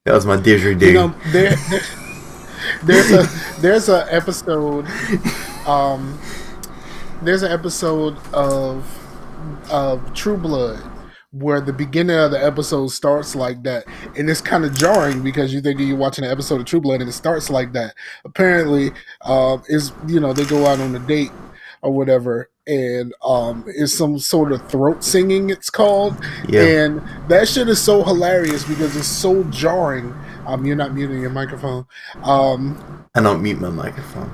That was my You didgeridoo. know, there's a there's a episode um there's an episode of True Blood where the beginning of the episode starts like that, and it's kind of jarring because you think you're watching an episode of True Blood and it starts like that. Apparently, is they go out on a date or whatever, and it's some sort of throat singing. It's called, Yeah, and that shit is so hilarious because it's so jarring. You're not muting your microphone. I don't mute my microphone.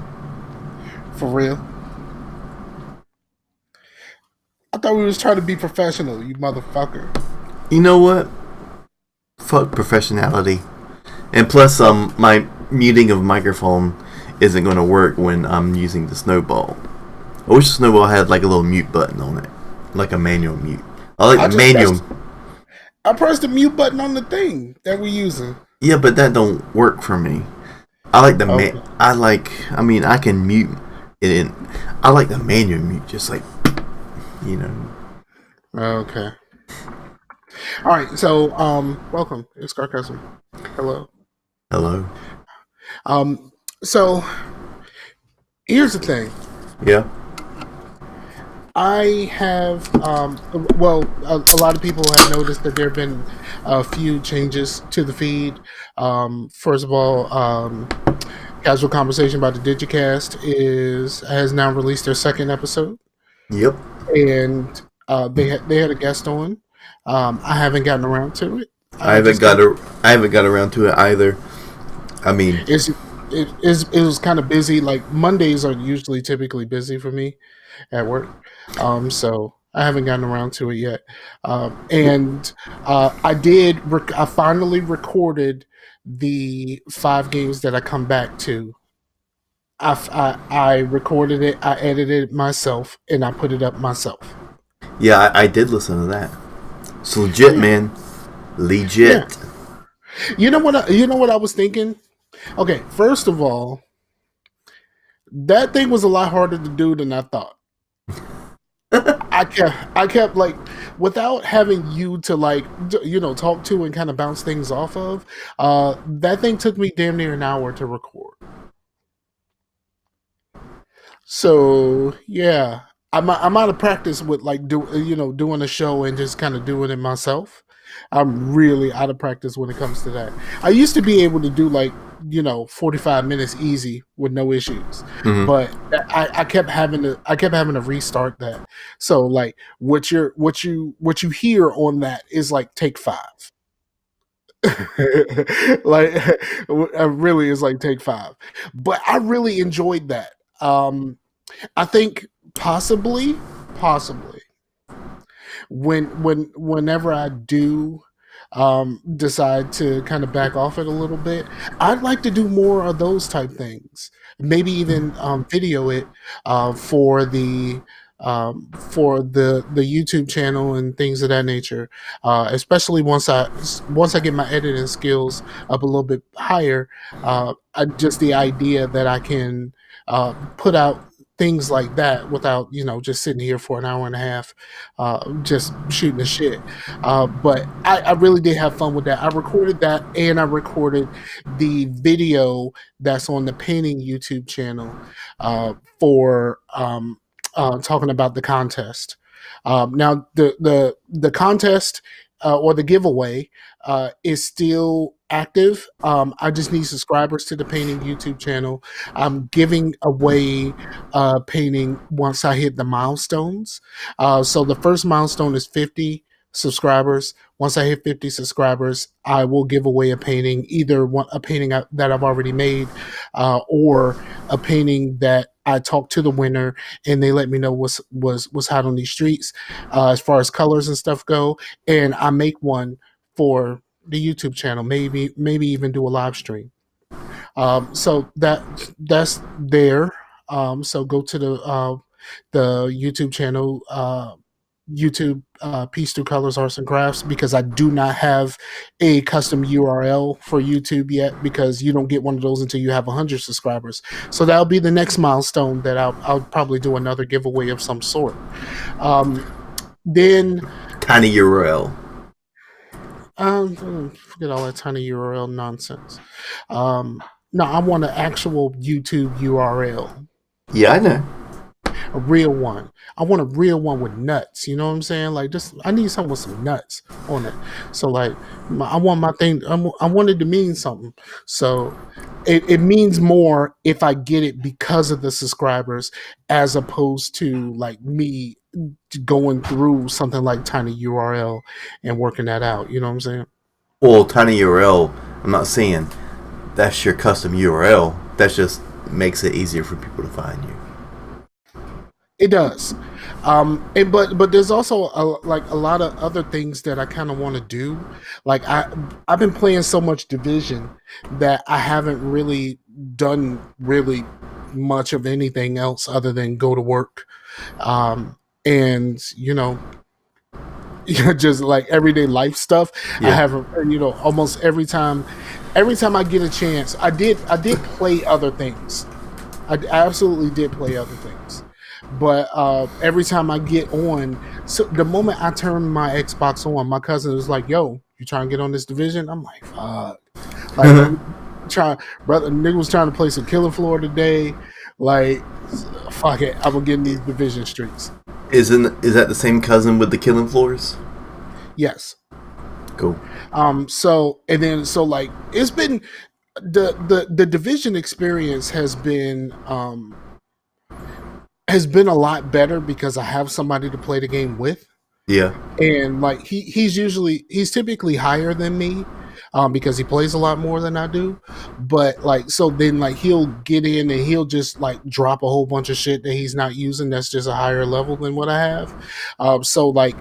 For real. I thought we was trying to be professional, you motherfucker. You know what? Fuck professionality. And plus, Oh, my muting of microphone isn't going to work when I'm using the snowball. I wish the snowball had like a little mute button on it, like a manual mute. I like I the just manual. pressed I pressed the mute button on the thing that we're using. Yeah, but that don't work for me. I like the Okay. I like. I mean, I can mute it. I like the manual mute, just like you know. Okay. All right. So, welcome. It's Scarcasm. Hello. Hello. Um, so here's the thing. Yeah. I have, well, a lot of people have noticed that there have been a few changes to the feed. First of all, Casual Conversation about the Digicast has now released their second episode, Yep. and they had a guest on. I haven't gotten around to it. I I haven't just got kind a. I haven't got around to it either. I mean, it's it was kind of busy. Like Mondays are usually typically busy for me at work, so I haven't gotten around to it yet. And I finally recorded the 5 games that I come back to. I recorded it, I edited it myself, and I put it up myself. yeah, I did listen to that. It's legit, Yeah, man. yeah. Legit. You know what I was thinking? Okay, first of all, that thing was a lot harder to do than I thought. I kept like, without having you to like talk to and kind of bounce things off of. That thing took me damn near an hour to record. So yeah, I'm out of practice with like doing a show and just kind of doing it myself. I'm really out of practice when it comes to that. I used to be able to do like 45 minutes easy with no issues, Hmm. but I kept having to restart that. So like what you hear on that is like take five. Like really is like take five, but I really enjoyed that. I think possibly whenever I do decide to kind of back off it a little bit, I'd like to do more of those type things. Maybe even video it for the YouTube channel and things of that nature. Especially once I get my editing skills up a little bit higher, just the idea that I can put out things like that without just sitting here for an hour and a half just shooting the shit. But I really did have fun with that. I recorded that, and I recorded the video that's on the painting YouTube channel for talking about the contest. Now the contest or the giveaway is still active. I just need subscribers to the painting YouTube channel. I'm giving away painting once I hit the milestones. So the first milestone is 50 subscribers. Once I hit 50 subscribers, I will give away a painting, either a painting that I've already made, or a painting that I talked to the winner and they let me know what's hot on these streets as far as colors and stuff go, and I make one for the YouTube channel. Maybe even do a live stream. So that's there. So go to the YouTube channel, YouTube Peace Through Colors Arts and Crafts, because I do not have a custom URL for YouTube yet, because you don't get one of those until you have 100 subscribers. So that'll be the next milestone that I'll probably do another giveaway of some sort. Um, then Tiny URL. Forget all that tiny URL nonsense. No, I want an actual YouTube URL. Yeah, I know. A real one. I want a real one with nuts. You know what I'm saying? Like, just I need something with some nuts on it. So like, I want my thing. I want it to mean something. So it means more if I get it because of the subscribers, as opposed to like me going through something like Tiny URL and working that out. You know what I'm saying? Well, tiny URL. I'm not saying that's your custom URL. That just makes it easier for people to find you. It does, but there's also like a lot of other things that I kind of want to do. Like I've been playing so much Division that I haven't really done really much of anything else other than go to work, and just like everyday life stuff. Yeah. I have almost every time I get a chance. I did play other things. I absolutely did play other things. But every time I get on, so the moment I turn my Xbox on, my cousin was like, "Yo, you trying to get on this Division?" I'm like, "Fuck!" Like, brother, nigga was trying to play some Killing Floor today. Like, fuck it, I'm gonna get in these Division streaks. Is that the same cousin with the Killing Floors? Yes. Cool. So like it's been the Division experience has been a lot better because I have somebody to play the game with. Yeah. And like he's typically higher than me, because he plays a lot more than I do. But like, so then like he'll get in and he'll just like drop a whole bunch of shit that he's not using that's just a higher level than what I have. So like,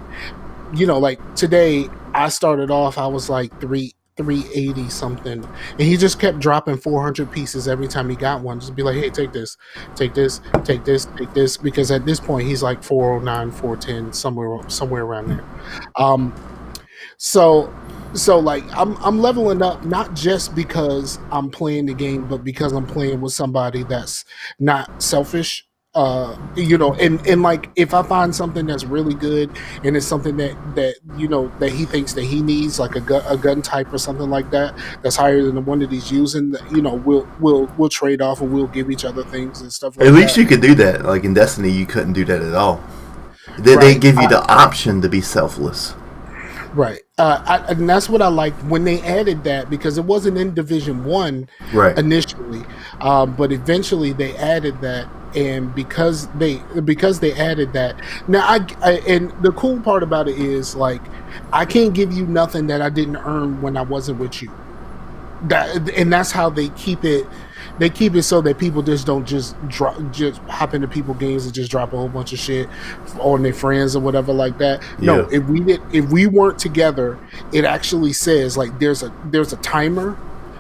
like today I started off, I was like 380 something, and he just kept dropping 400 pieces every time he got one. Just be like, hey, take this, because at this point he's like 409, 410, somewhere around there. So like I'm leveling up, not just because I'm playing the game, but because I'm playing with somebody that's not selfish. And like if I find something that's really good and it's something that he thinks that he needs, like a gun type or something like that, that's higher than the one that he's using, we'll trade off and we'll give each other things and stuff like that. At least you could do that. Like in Destiny, you couldn't do that at all. They give you the option to be selfless. Right. And that's what I liked when they added that, because it wasn't in Division 1 initially, but eventually they added that. And because they added that, now and the cool part about it is, like, I can't give you nothing that I didn't earn when I wasn't with you. And that's how they keep it. They keep it so that people just don't just just hop into people's games and just drop a whole bunch of shit on their friends or whatever like that. Yeah. No, if we weren't together, it actually says, like, there's a timer.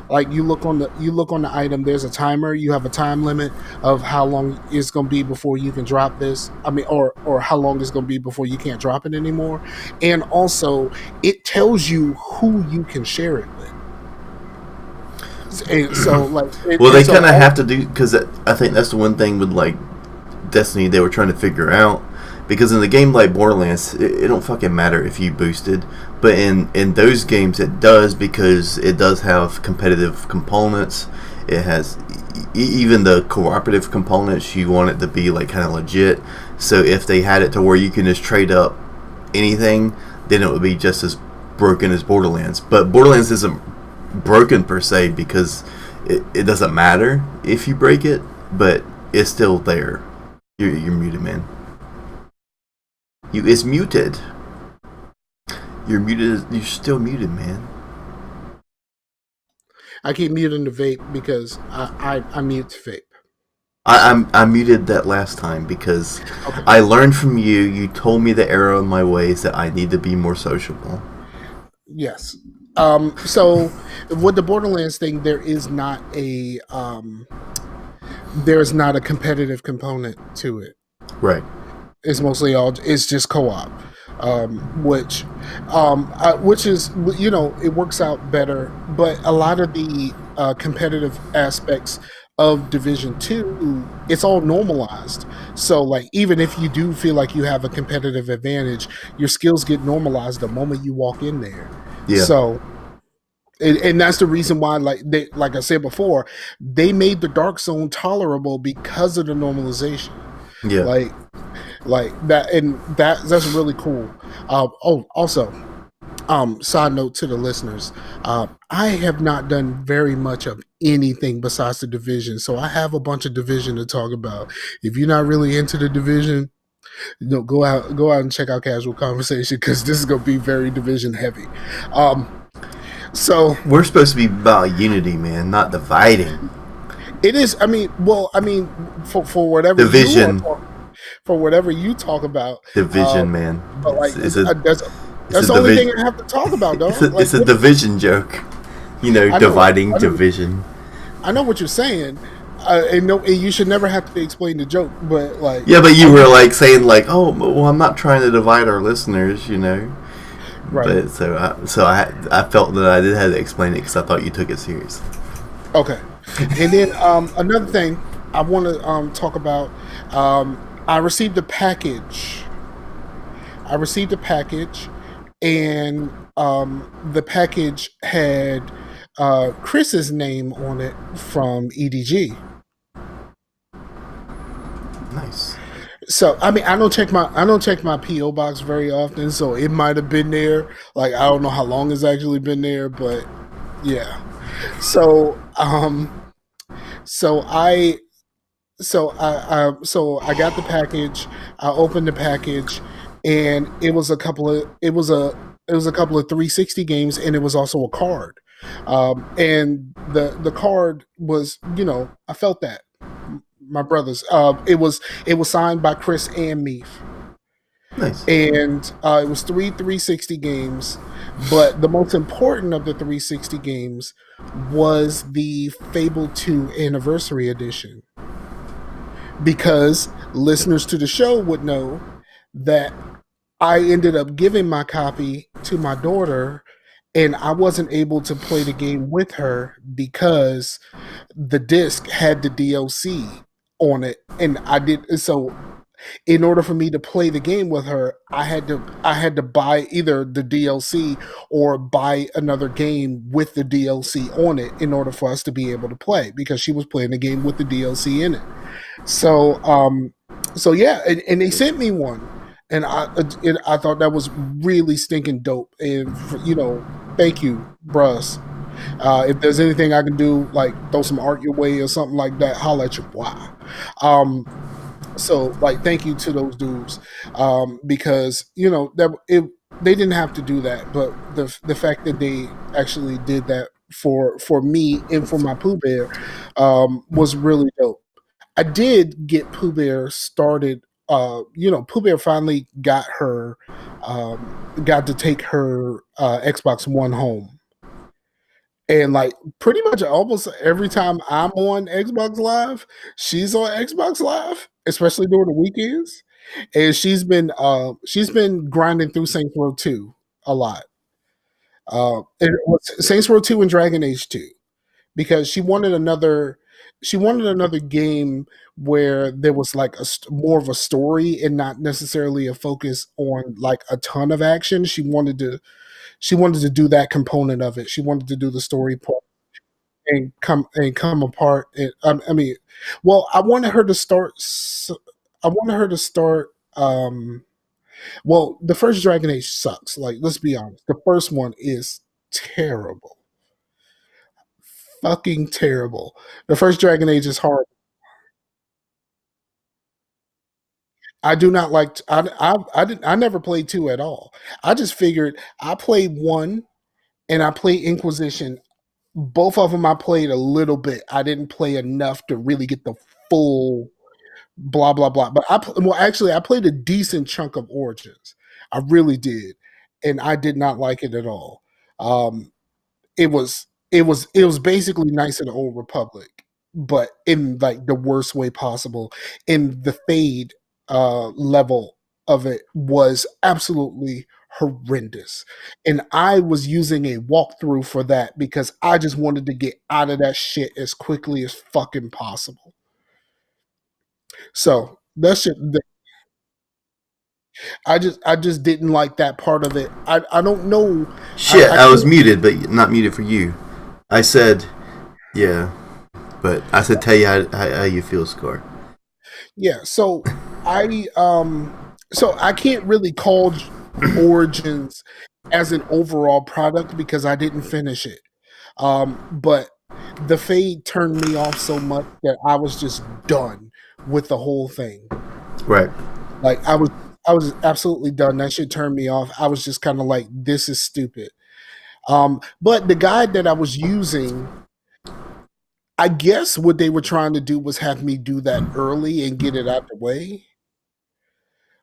Like you look on the item, there's a timer. You have a time limit of how long it's going to be before you can drop this. I mean, or how long it's going to be before you can't drop it anymore. And also, it tells you who you can share it with. And so, like, they kind of have to do, because I think that's the one thing with like Destiny they were trying to figure out. Because in the game like Borderlands, it don't fucking matter if you boosted. But in those games it does, because it does have competitive components. It has even the cooperative components. You want it to be like kind of legit. So if they had it to where you can just trade up anything, then it would be just as broken as Borderlands. But Borderlands isn't broken per se, because it doesn't matter if you break it, but it's still there. You're muted, man. It's muted. You're muted. You're still muted, man. I keep muting the vape because I mute the vape. I muted that last time because I learned from you. You told me the error of my ways, that I need to be more sociable. Yes. So with the Borderlands thing, there's not a competitive component to it. Right. It's mostly it's just co-op, which is, it works out better. But a lot of the competitive aspects of Division 2, it's all normalized. So like, even if you do feel like you have a competitive advantage, your skills get normalized the moment you walk in there. Yeah. So, and that's the reason why, like I said before, they made the Dark Zone tolerable because of the normalization. Yeah. Like, like that, and that's really cool. Also, side note to the listeners, I have not done very much of anything besides the Division, so I have a bunch of Division to talk about. If you're not really into the Division, go out and check out Casual Conversation, because this is gonna be very Division heavy. So We're supposed to be about unity, man, not dividing. it is. I mean, for whatever Division. for whatever you talk about, Division, man. but like It's a that's the only thing I have to talk about, though. It's a division joke. You know, dividing division. I know what you're saying. And you should never have to explain the joke, but like, yeah, but you were like saying like, oh, well, I'm not trying to divide our listeners, you know. right? But I felt that I did have to explain it because I thought you took it serious. Okay. And then another thing I want to talk about. I received a package. And the package had Chris's name on it from EDG. Nice. So I mean, I don't check my PO box very often, so it might have been there. Like, I don't know how long it's actually been there, but yeah. So so I so I got the package. I opened the package, and it was a couple of 360 games, and it was also a card. And the card was, I felt that, my brothers. It was signed by Chris and me, Nice. and it was 360 games. But the most important of the 360 games was the Fable 2 Anniversary Edition, because listeners to the show would know that I ended up giving my copy to my daughter, and I wasn't able to play the game with her because the disc had the DLC on it, and I did so. In order for me to play the game with her, I had to buy either the DLC or buy another game with the DLC on it in order for us to be able to play, because she was playing the game with the DLC in it. So so yeah, and they sent me one, and I thought that was really stinking dope. And thank you, bruh. If there's anything I can do, like throw some art your way or something like that, holla at your boy. Um, so like, thank you to those dudes, because they didn't have to do that, but the fact that they actually did that for me and for my Pooh Bear was really dope. I did get Pooh Bear started. Pooh Bear finally got to take her Xbox One home, and like pretty much almost every time I'm on Xbox Live, she's on Xbox Live, especially during the weekends. And she's been grinding through Saints Row 2 a lot. And it was Saints Row 2 and Dragon Age 2, because she wanted another game where there was like more of a story and not necessarily a focus on like a ton of action. She wanted to do that component of it. She wanted to do the story part and come apart. And, I mean, well, I wanted her to start. I wanted her to start. Well, the first Dragon Age sucks. Like, let's be honest. The first one is terrible, fucking terrible. The first Dragon Age is hard. I do not like. I never played two at all. I just figured I played one, and I played Inquisition. Both of them I played a little bit. I didn't play enough to really get the full blah blah blah. But actually, I played a decent chunk of Origins. I really did, and I did not like it at all. Um, it was basically Knights of the Old Republic, but in like the worst way possible. And the fade level of it was absolutely horrendous. And I was using a walkthrough for that because I just wanted to get out of that shit as quickly as fucking possible. So that shit, I just didn't like that part of it. I don't know. Shit, I I was can't. muted, but not muted for you. I said, yeah, but I said, tell you how you feel, Scar. Yeah. I so I can't really call Origins as an overall product because I didn't finish it. But the fade turned me off so much that I was just done with the whole thing. Right. Like I was absolutely done. That shit turned me off. I was just kind of like, this is stupid. But the guide that I was using, I guess what they were trying to do was have me do that early and get it out the way.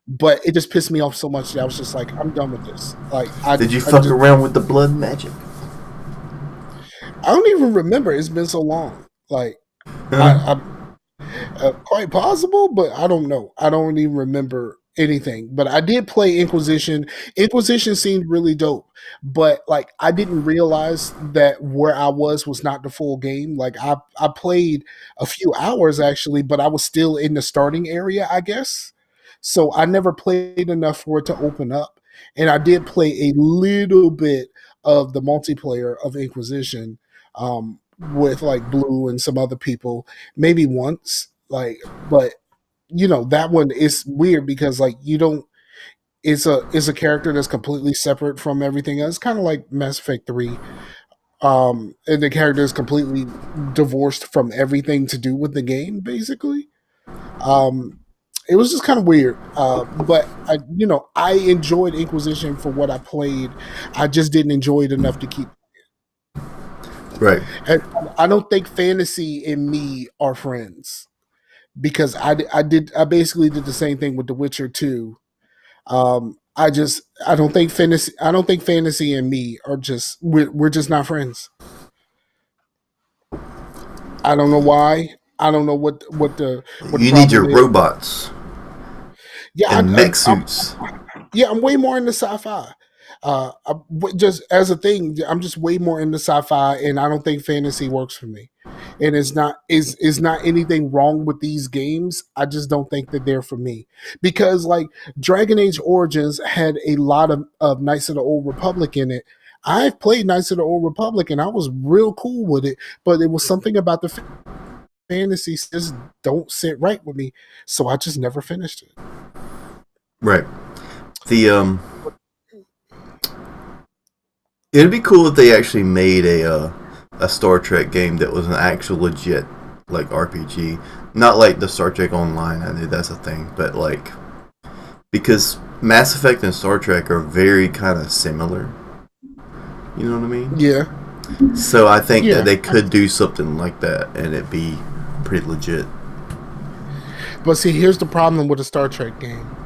But it just pissed me off so much that I was just like, I'm done with this. Did you fuck around with the blood magic? I don't even remember. It's been so long. Like Huh? quite possible, but I don't know. I don't even remember anything. But I did play Inquisition. Inquisition seemed really dope, but like I didn't realize that where I was not the full game. Like I played a few hours actually, but I was still in the starting area, I guess. So I never played enough for it to open up. And I did play a little bit of the multiplayer of Inquisition with like Blue and some other people, maybe once. Like, but you know that one is weird because like you don't. It's a character that's completely separate from everything else. Kind of like Mass Effect 3. And the character is completely divorced from everything to do with the game, basically. Um, it was just kind of weird. But I enjoyed Inquisition for what I played. I just didn't enjoy it enough to keep. Right. And I don't think fantasy and me are friends because I basically did the same thing with The Witcher 2. I don't think fantasy and me are just we're just not friends. I don't know why. I don't know what the You need your problem is. robots Yeah, and mech suits. I'm way more into sci-fi. Just as a thing, I'm just way more into sci-fi, and I don't think fantasy works for me. And it's not is not anything wrong with these games. I just don't think that they're for me because like Dragon Age Origins had a lot of Knights of the Old Republic in it. I've played Knights of the Old Republic, and I was real cool with it, but it was something about the fantasy just don't sit right with me, so I just never finished it. Right. The It'd be cool if they actually made a Star Trek game that was an actual legit like RPG, not like the Star Trek Online. I know that's a thing, but like because Mass Effect and Star Trek are very kind of similar. You know what I mean? Yeah, So I think that yeah. they could do something like that, and it'd be pretty legit. But see, here's the problem with a Star Trek game.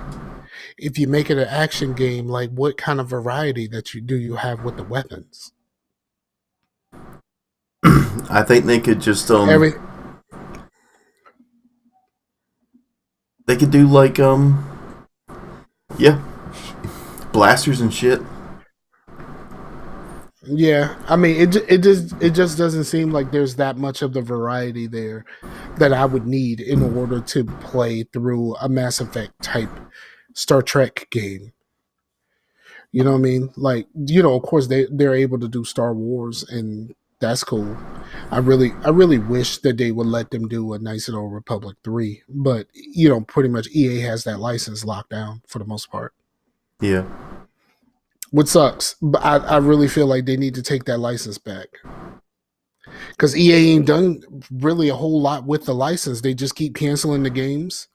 If you make it an action game, like what kind of variety that you have with the weapons? I think they could just Every they could do like yeah, blasters and shit. Yeah, I mean it just doesn't seem like there's that much of the variety there that I would need in order to play through a Mass Effect type Star Trek game. You know what I mean? Like, of course they're able to do Star Wars and that's cool. I really wish that they would let them do a Knights of the Old Republic 3, but pretty much EA has that license locked down for the most part. Yeah. What sucks, but I really feel like they need to take that license back. Because EA ain't done really a whole lot with the license. They just keep canceling the games.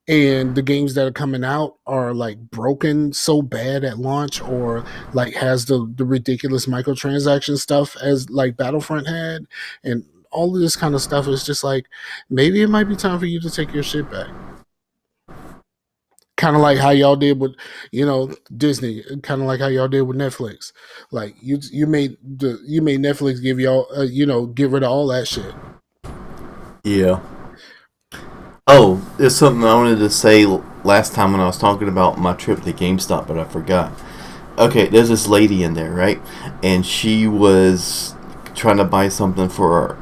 And the games that are coming out are like broken so bad at launch or like has the ridiculous microtransaction stuff as like Battlefront had. And all of this kind of stuff is just like, maybe it might be time for you to take your shit back. Kind of like how y'all did with, Disney. Kind of like how y'all did with Netflix. Like you made Netflix give y'all, get rid of all that shit. Yeah. Oh, there's something I wanted to say last time when I was talking about my trip to GameStop, but I forgot. Okay, there's this lady in there, right? And she was trying to buy something for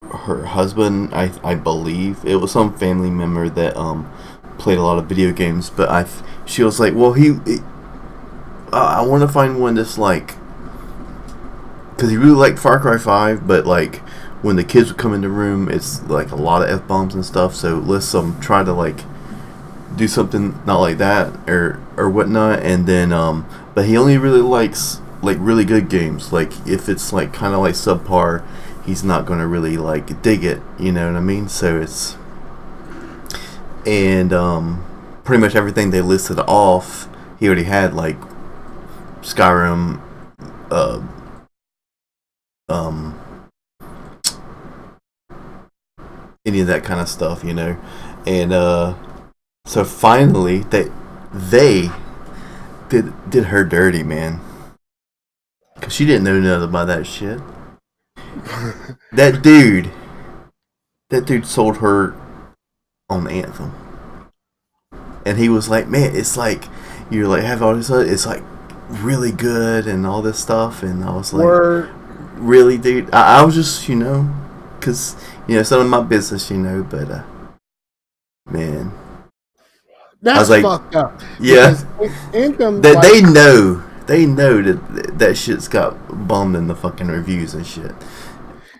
her husband, I believe. It was some family member that played a lot of video games, but she was like, well, I want to find one that's like, because he really liked Far Cry 5, but like when the kids would come in the room, it's like a lot of F-bombs and stuff, so let's try to like do something not like that or whatnot. And then but he only really likes like really good games. Like if it's like kind of like subpar, he's not gonna really like dig it, you know what I mean? So it's, and pretty much everything they listed off he already had, like Skyrim, any of that kind of stuff, you know. And so finally they did her dirty, man, because she didn't know nothing about that shit. that dude sold her on Anthem, and he was like, man, it's like you're like have all this, it's like really good and all this stuff. And I was like, really, dude? I was just, you know, because, you know, it's none of my business, you know, but man, that's I was like, fucked up. Yeah, Anthem, that like, they know that shit's got bombed in the fucking reviews and shit.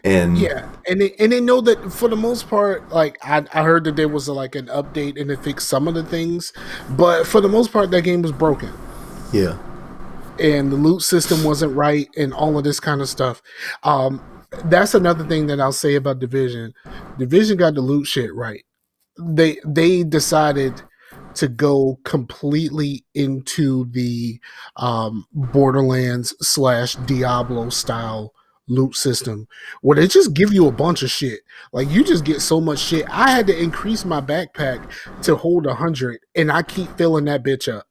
And yeah, and they know that for the most part, like I heard that there was like an update and it fixed some of the things, but for the most part that game was broken. Yeah. And the loot system wasn't right and all of this kind of stuff. That's another thing that I'll say about Division. Division got the loot shit right. They decided to go completely into the Borderlands / Diablo style loot system where they just give you a bunch of shit. Like you just get so much shit. I had to increase my backpack to hold 100 and I keep filling that bitch up.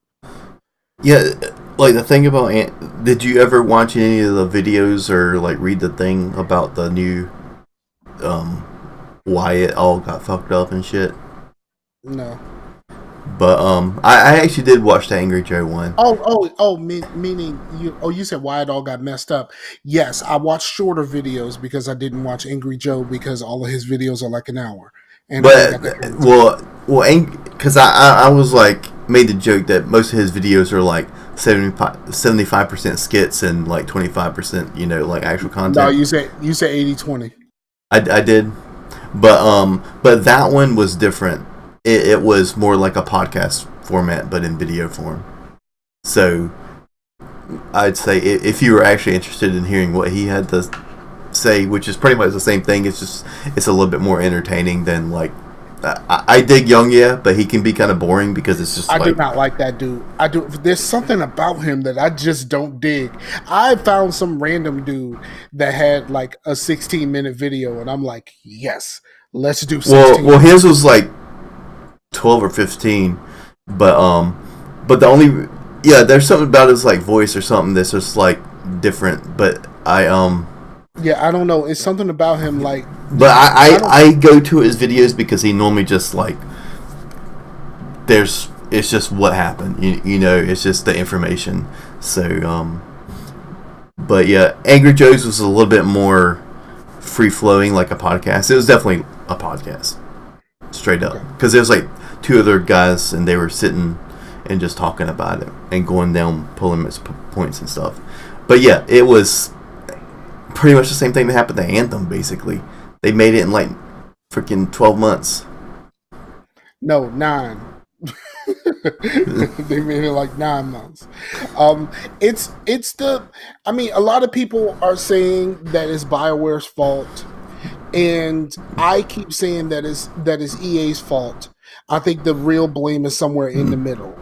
Yeah, like the thing about did you ever watch any of the videos or like read the thing about the new why it all got fucked up and shit? No. But I actually did watch the Angry Joe one. Meaning you said why it all got messed up. Yes, I watched shorter videos because I didn't watch Angry Joe because all of his videos are like an hour. And but because I was like made the joke that most of his videos are like 75% skits and like 25%, you know, like actual content. No, you said 80-20. I did, but that one was different. It was more like a podcast format, but in video form. So I'd say if you were actually interested in hearing what he had to say, which is pretty much the same thing, it's a little bit more entertaining than like I dig Young, yeah, but he can be kind of boring because it's just. I do not like that dude. I do. There's something about him that I just don't dig. I found some random dude that had like a 16-minute video, and I'm like, yes, let's do 16. Well, his was like 12 or 15, but the only there's something about his like voice or something that's just like different. But I don't know. It's something about him like. But I go to his videos because he normally just like it's just what happened. You know, it's just the information. So but yeah, Angry Joe's was a little bit more free flowing, like a podcast. It was definitely a podcast, straight up, because there's like two other guys and they were sitting and just talking about it and going down pulling points and stuff. But yeah, it was pretty much the same thing that happened to Anthem. Basically, they made it in like freaking 12 months. No, 9. They made it like 9 months. It's the. I mean, a lot of people are saying that it's BioWare's fault, and I keep saying that is EA's fault. I think the real blame is somewhere in the middle.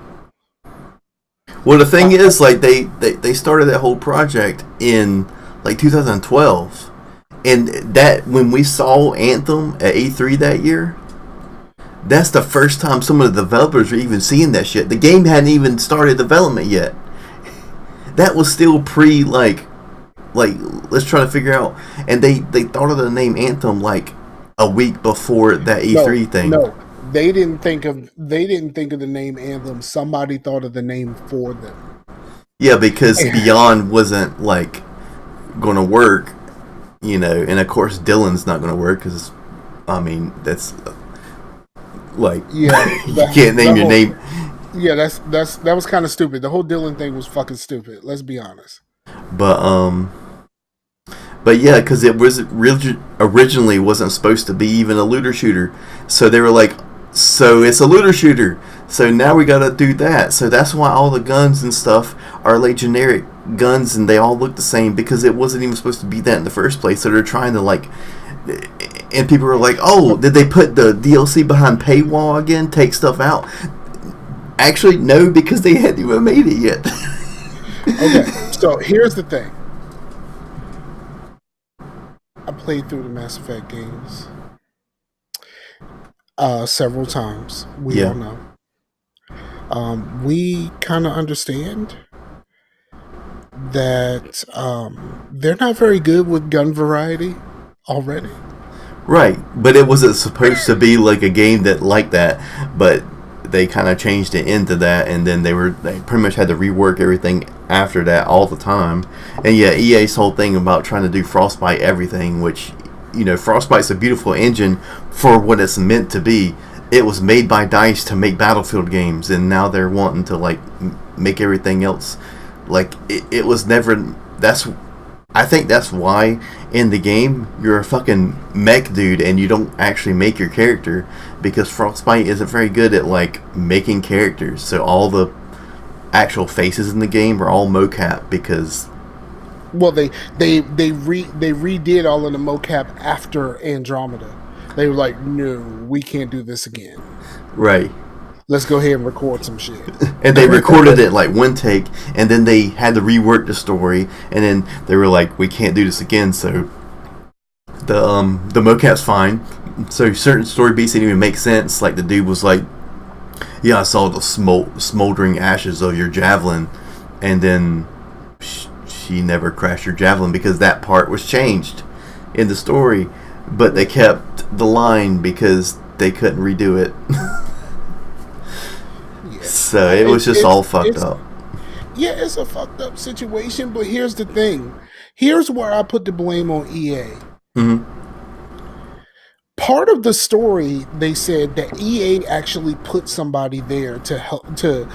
Well, the thing is, like they started that whole project in like 2012, and that when we saw Anthem at E3 that year, that's the first time some of the developers were even seeing that shit. The game hadn't even started development yet. That was still pre like let's try to figure out. And they thought of the name Anthem like a week before that E3 thing. No, they didn't think of the name Anthem. Somebody thought of the name for them. Yeah, because Beyond wasn't like going to work, you know, and of course Dylan's not going to work because I mean that's Like, Yeah, you can't name your name. yeah, that was kind of stupid. The whole Dylan thing was fucking stupid. Let's be honest. But yeah, because it was originally wasn't supposed to be even a looter shooter, so they were like, so it's a looter shooter. So now we gotta do that. So that's why all the guns and stuff are like generic guns, and they all look the same because it wasn't even supposed to be that in the first place. So they're trying to like, and people are like, oh, did they put the DLC behind paywall again? Take stuff out? Actually, no, because they hadn't even made it yet. Okay, so here's the thing. I played through the Mass Effect games several times. We all know. We kind of understand that they're not very good with gun variety already. Right, but it wasn't supposed to be like a game that like that, but they kind of changed it into that, and then they pretty much had to rework everything after that all the time. And yeah, EA's whole thing about trying to do Frostbite everything, which, you know, Frostbite's a beautiful engine for what it's meant to be. It was made by DICE to make Battlefield games, and now they're wanting to like make everything else like it was never. I think that's why in the game you're a fucking mech dude and you don't actually make your character, because Frostbite isn't very good at like making characters. So all the actual faces in the game are all mocap because. Well, they redid all of the mocap after Andromeda. They were like, no, we can't do this again. Right. Let's go ahead and record some shit. And they recorded it like one take, and then they had to rework the story, and then they were like, we can't do this again, so the mocap's fine. So certain story beats didn't even make sense. Like the dude was like, yeah, I saw the smoldering ashes of your javelin, and then she never crashed her javelin because that part was changed in the story, but they kept the line because they couldn't redo it. So it was just all fucked up. Yeah, it's a fucked up situation, but here's the thing. Here's where I put the blame on EA. Mm-hmm. Part of the story, they said that EA actually put somebody there to help to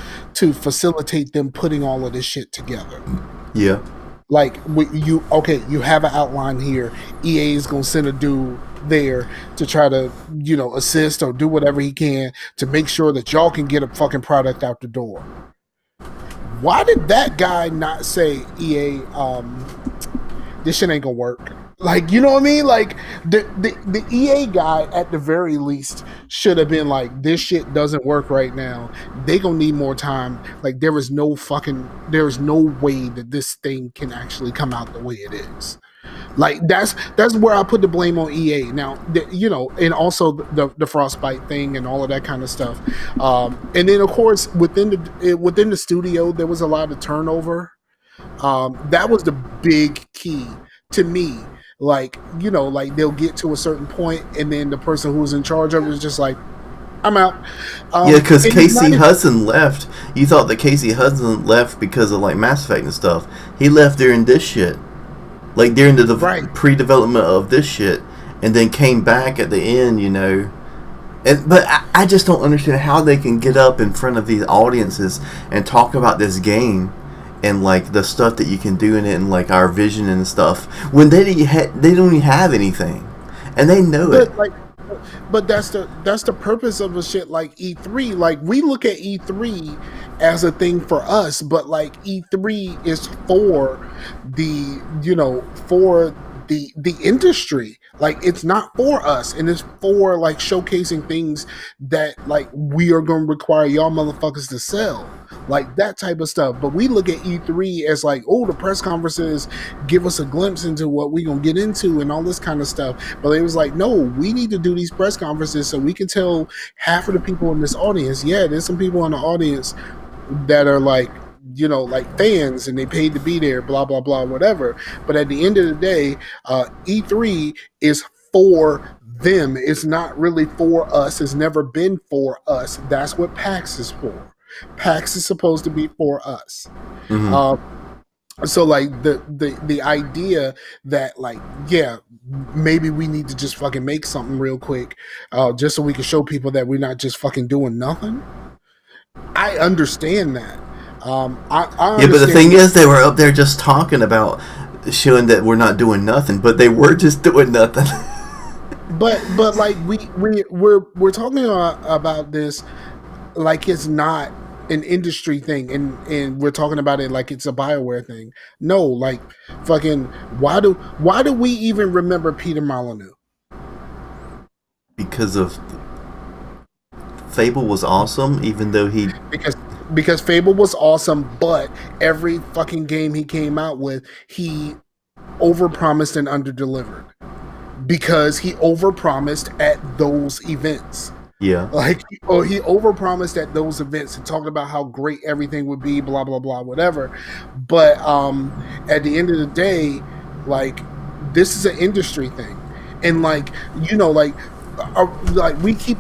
facilitate them putting all of this shit together. Yeah. Like you have an outline here. EA is gonna send a dude there to try to, you know, assist or do whatever he can to make sure that y'all can get a fucking product out the door. Why did that guy not say, EA, this shit ain't gonna work? Like, you know what I mean? Like the EA guy at the very least should have been like, this shit doesn't work right now. They gonna need more time. Like there is no way that this thing can actually come out the way it is. Like that's where I put the blame on EA. Now, you know, and also the Frostbite thing and all of that kind of stuff. And then of course within the studio there was a lot of turnover. That was the big key to me. Like, you know, like they'll get to a certain point and then the person who's in charge of it is just like, I'm out. Yeah, because Casey Hudson left. You thought that Casey Hudson left because of like Mass Effect and stuff. He left during this shit. Like during the pre-development of this shit, and then came back at the end, you know. But I just don't understand how they can get up in front of these audiences and talk about this game and like the stuff that you can do in it and like our vision and stuff when they don't even have anything, and they know it. But that's the purpose of a shit like E3. Like we look at E3 as a thing for us, but like E3 is for the, you know, for the industry. Like it's not for us, and it's for like showcasing things that like we are going to require y'all motherfuckers to sell, like that type of stuff. But we look at E3 as like, oh, the press conferences give us a glimpse into what we gonna get into and all this kind of stuff. But it was like, no, we need to do these press conferences so we can tell half of the people in this audience, yeah, there's some people in the audience that are like, you know, like fans and they paid to be there, blah, blah, blah, whatever. But at the end of the day, E3 is for them. It's not really for us. It's never been for us. That's what PAX is for. PAX is supposed to be for us. Mm-hmm. So like the idea that like, yeah, maybe we need to just fucking make something real quick, just so we can show people that we're not just fucking doing nothing. I understand that. I Yeah, but the thing understand. is, they were up there just talking about showing that we're not doing nothing, but they were just doing nothing. But like we're talking about this like it's not an industry thing, and we're talking about it like it's a BioWare thing. No, like fucking why do we even remember Peter Molyneux? Because of Fable was awesome, even though he Because Fable was awesome, but every fucking game he came out with, he overpromised and underdelivered. Because he overpromised at those events. yeah. Like, oh, he overpromised at those events and talked about how great everything would be, blah blah blah, whatever. But at the end of the day, like, this is an industry thing, and like, like we keep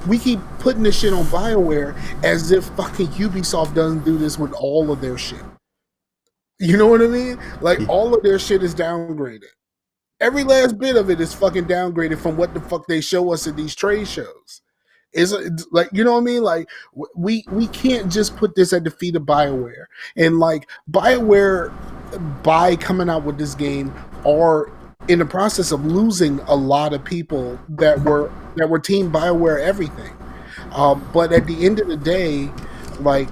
putting this shit on BioWare as if fucking Ubisoft doesn't do this with all of their shit. You know what I mean? Like, all of their shit is downgraded. Every last bit of it is fucking downgraded from what the fuck they show us at these trade shows. It's like, you know what I mean? Like, we can't just put this at the feet of BioWare. And like, BioWare, by coming out with this game, are in the process of losing a lot of people that were Team BioWare everything. But at the end of the day, like,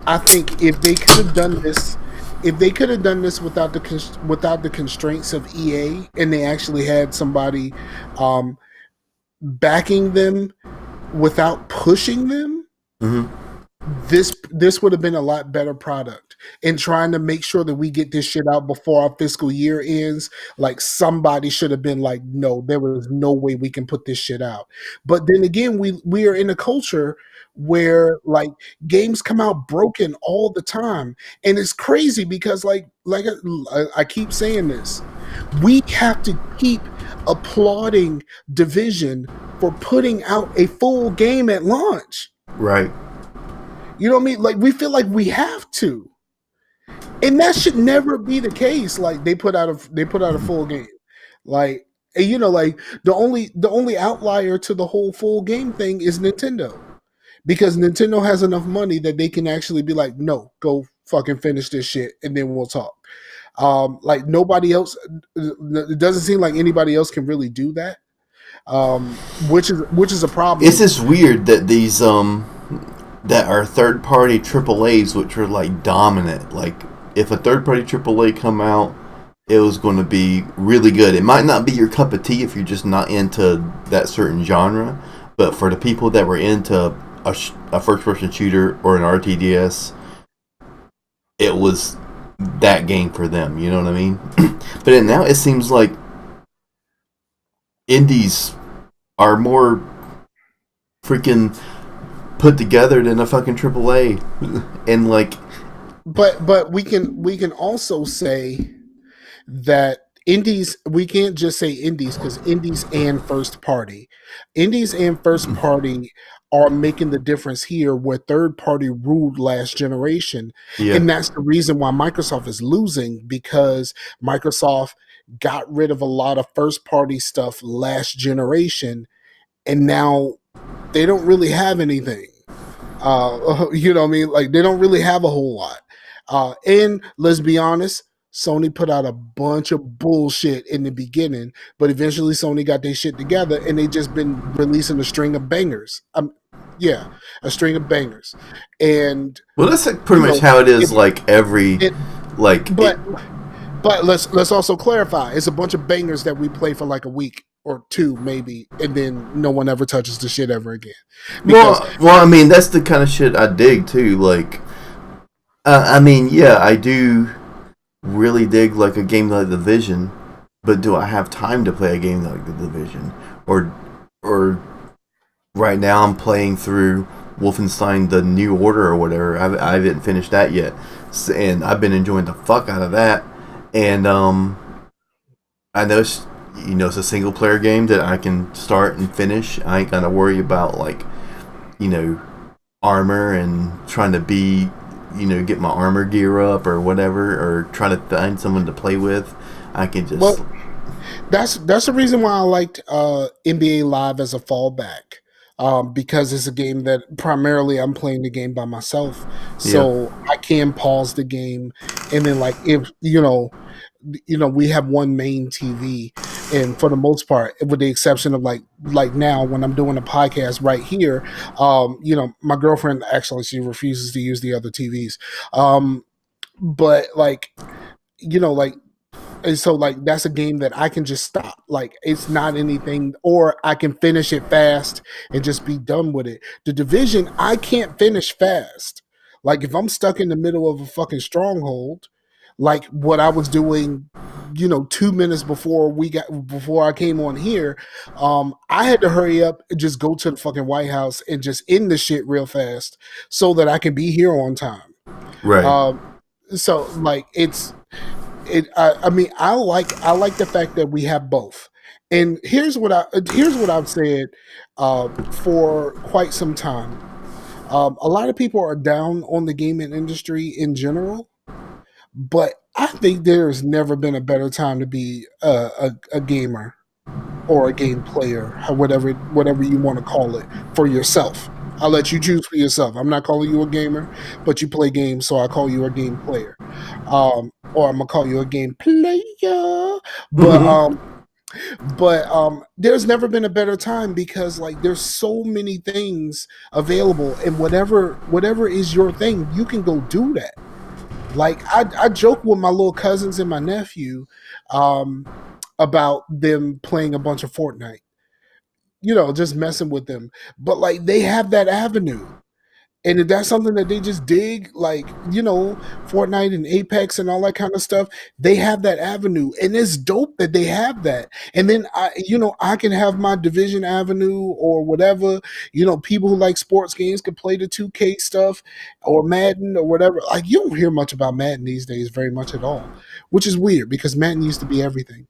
I think if they could have done this, without the constraints of EA, and they actually had somebody backing them without pushing them, Mm-hmm. this would have been a lot better product. And trying to make sure that we get this shit out before our fiscal year ends, like, somebody should have been like, no, there was no way we can put this shit out. But then again, we are in a culture where like games come out broken all the time, and it's crazy because like I keep saying this, we have to keep applauding Division for putting out a full game at launch. Right. You know what I mean? Like, we feel like we have to, and that should never be the case. Like, they put out a full game, like, and, you know, like, the only outlier to the whole full game thing is Nintendo, because Nintendo has enough money that they can actually be like, no, go fucking finish this shit, and then we'll talk. Like, nobody else. It doesn't seem like anybody else can really do that, which is a problem. It's just weird that these that are third party AAAs, which are like dominant. Like, if a third party AAA come out, it was going to be really good. It might not be your cup of tea if you're just not into that certain genre, but for the people that were into a first person shooter or an RTDS, it was that game for them. You know what I mean? But then now it seems like indies are more freaking put together than a fucking AAA, and like, but we can also say that indies, we can't just say indies, because indies and first party are making the difference here, where third party ruled last generation. yeah, And that's the reason why Microsoft is losing, because Microsoft got rid of a lot of first party stuff last generation, and now they don't really have anything. You know what I mean? Like, they don't really have a whole lot. And let's be honest, Sony put out a bunch of bullshit in the beginning, but eventually Sony got their shit together, and they just been releasing a string of bangers. Yeah, a string of bangers. And well, that's like pretty much know, how it is. Like every, it, like, but but let's also clarify, it's a bunch of bangers that we play for like a week or two maybe, and then no one ever touches the shit ever again. Because well, I mean, that's the kind of shit I dig too. Like, I mean, yeah, I do really dig like a game like The Division, but do I have time to play a game like The Division? Or right now I'm playing through Wolfenstein: The New Order or whatever. I haven't finished that yet, and I've been enjoying the fuck out of that. And I know it's a single player game that I can start and finish. I ain't gotta worry about, like, armor and trying to be get my armor gear up or whatever, or try to find someone to play with, I can just. Well, that's the reason why I liked NBA Live as a fallback. Because it's a game that primarily I'm playing the game by myself, Yeah. so I can pause the game, and then like if we have one main TV, and for the most part, with the exception of like now when I'm doing a podcast right here, my girlfriend actually she refuses to use the other TVs, but like like and so like that's a game that I can just stop. Like it's not anything, or I can finish it fast and just be done with it. The Division, I can't finish fast. Like if I'm stuck in the middle of a fucking stronghold, like what I was doing, 2 minutes before I came on here, I had to hurry up and just go to the fucking White House and just end the shit real fast so that I can be here on time. Right. So like I mean I like the fact that we have both. And here's what I've said for quite some time. A lot of people are down on the gaming industry in general, but I think there's never been a better time to be a gamer or a game player, whatever you want to call it, for yourself. I'll let you choose for yourself. I'm not calling you a gamer, but you play games, so I call you a game player. Or I'm gonna call you a game player. But there's never been a better time because like there's so many things available, and whatever is your thing, you can go do that. Like I joke with my little cousins and my nephew about them playing a bunch of Fortnite, just messing with them. But like they have that avenue. And if that's something that they just dig, like, Fortnite and Apex and all that kind of stuff, they have that avenue. And it's dope that they have that. And then I can have my Division avenue or whatever. People who like sports games can play the 2K stuff or Madden or whatever. Like you don't hear much about Madden these days very much at all, which is weird because Madden used to be everything.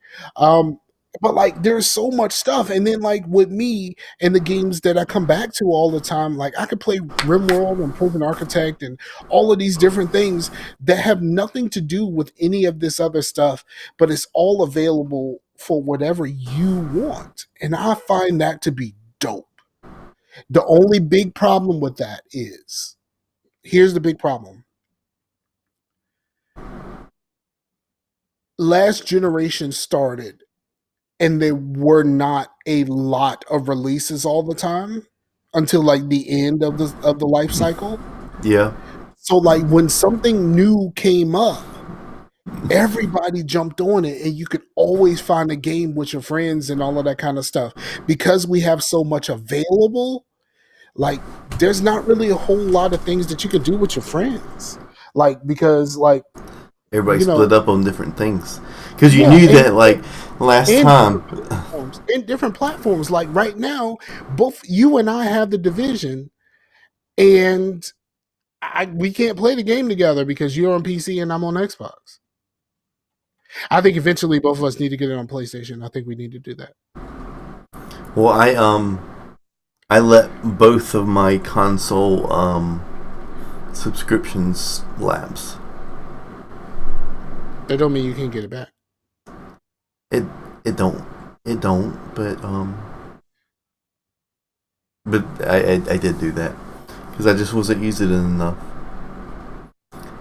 But like there's so much stuff. And then like with me and the games that I come back to all the time, like I could play RimWorld and Prison Architect and all of these different things that have nothing to do with any of this other stuff, but it's all available for whatever you want. And I find that to be dope. The only big problem with that is, here's the big problem. Last generation started and there were not a lot of releases all the time until like the end of the life cycle. Yeah. So like when something new came up, everybody jumped on it, and you could always find a game with your friends and all of that kind of stuff. Because we have so much available, like there's not really a whole lot of things that you could do with your friends. Like because like everybody split up on different things because you knew that like last time in different platforms. Like right now, both you and I have the Division, and we can't play the game together because you're on PC and I'm on Xbox. I think eventually both of us need to get it on PlayStation. I think we need to do that. Well, I let both of my console subscriptions lapse. That don't mean you can't get it back. It don't, but I did do that because I just wasn't using it enough.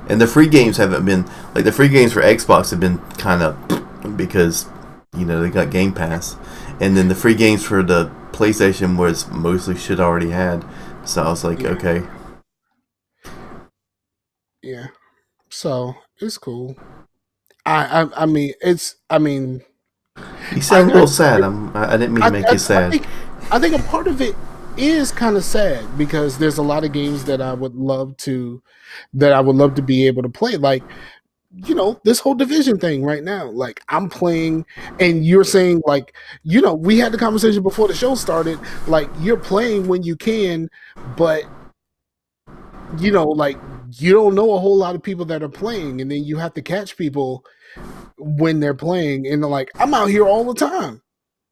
And the free games haven't been like the free games for Xbox have been kind of because they got Game Pass, and then the free games for the PlayStation was mostly shit I already had. So I was like, okay. Yeah. So it's cool. I mean, you sound a little sad. I didn't mean to make you sad. I think a part of it is kind of sad because there's a lot of games that I would love to be able to play. Like, this whole Division thing right now. Like I'm playing, and you're saying like, we had the conversation before the show started. Like you're playing when you can, but like you don't know a whole lot of people that are playing, and then you have to catch people when they're playing, and they're like, I'm out here all the time.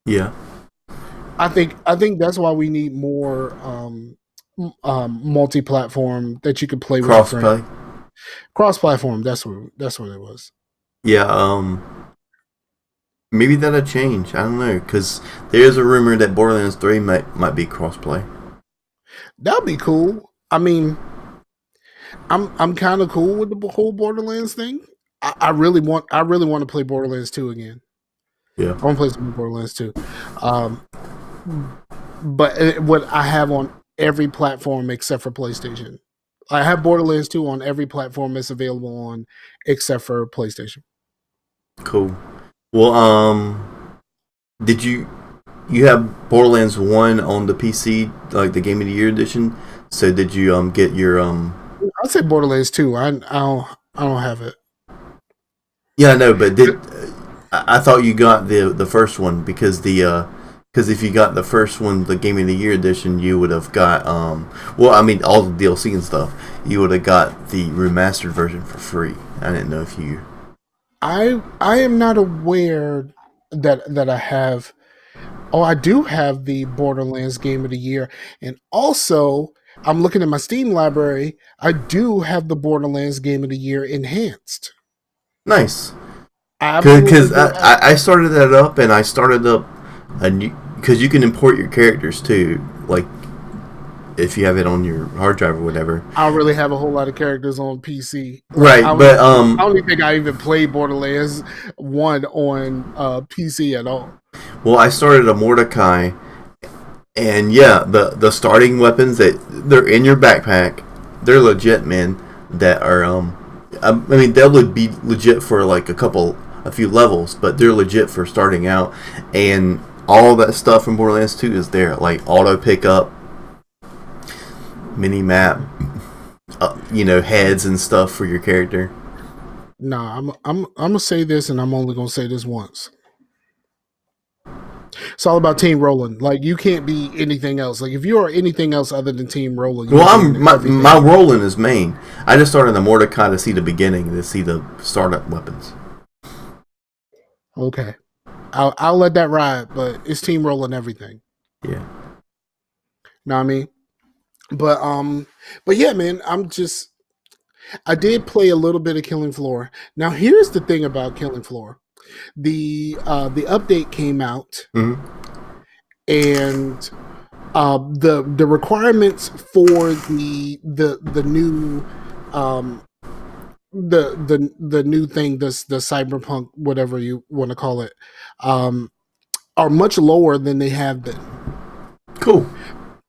Yeah. I think that's why we need more multi-platform that you can play with crossplay. Cross-platform. That's what it was. Yeah. Maybe that'll change. I don't know, because there is a rumor that Borderlands 3 might be crossplay. That'd be cool. I mean, I'm kind of cool with the whole Borderlands thing. I really want to play Borderlands 2 again. Yeah. I want to play some Borderlands 2. But what I have on every platform except for PlayStation. I have Borderlands 2 on every platform it's available on except for PlayStation. Cool. Well, did you have Borderlands 1 on the PC, like the Game of the Year edition? So did you get your I'd say Borderlands 2. I don't have it. Yeah, I know, but I thought you got the first one because if you got the first one, the Game of the Year edition, you would have got well, I mean all the DLC and stuff. You would have got the remastered version for free. I didn't know if you. I am not aware that I have. Oh, I do have the Borderlands Game of the Year, and also I'm looking at my Steam library. I do have the Borderlands Game of the Year enhanced. Nice. Because I started that up, and I started up a new, because you can import your characters too, like if you have it on your hard drive or whatever. I don't really have a whole lot of characters on PC. Right, I don't even think I even played Borderlands 1 on PC at all. Well, I started a Mordecai, and yeah, the starting weapons they're in your backpack. They're legit, man. That are I mean, they would be legit for like a few levels, but they're legit for starting out. And all that stuff from Borderlands 2 is there, like auto pickup, mini map, heads and stuff for your character. Nah, I'm gonna say this, and I'm only gonna say this once. It's all about Team Roland. Like, you can't be anything else. Like, if you are anything else other than Team Roland, my Roland is main. I just started the Mordecai to see the beginning, to see the startup weapons. Okay, I'll let that ride, but it's Team Roland everything. Yeah. Know what I mean? But yeah, man, I did play a little bit of Killing Floor. Now, here's the thing about Killing Floor. The update came out, and the requirements for the new the new thing, the cyberpunk, whatever you want to call it, are much lower than they have been. Cool.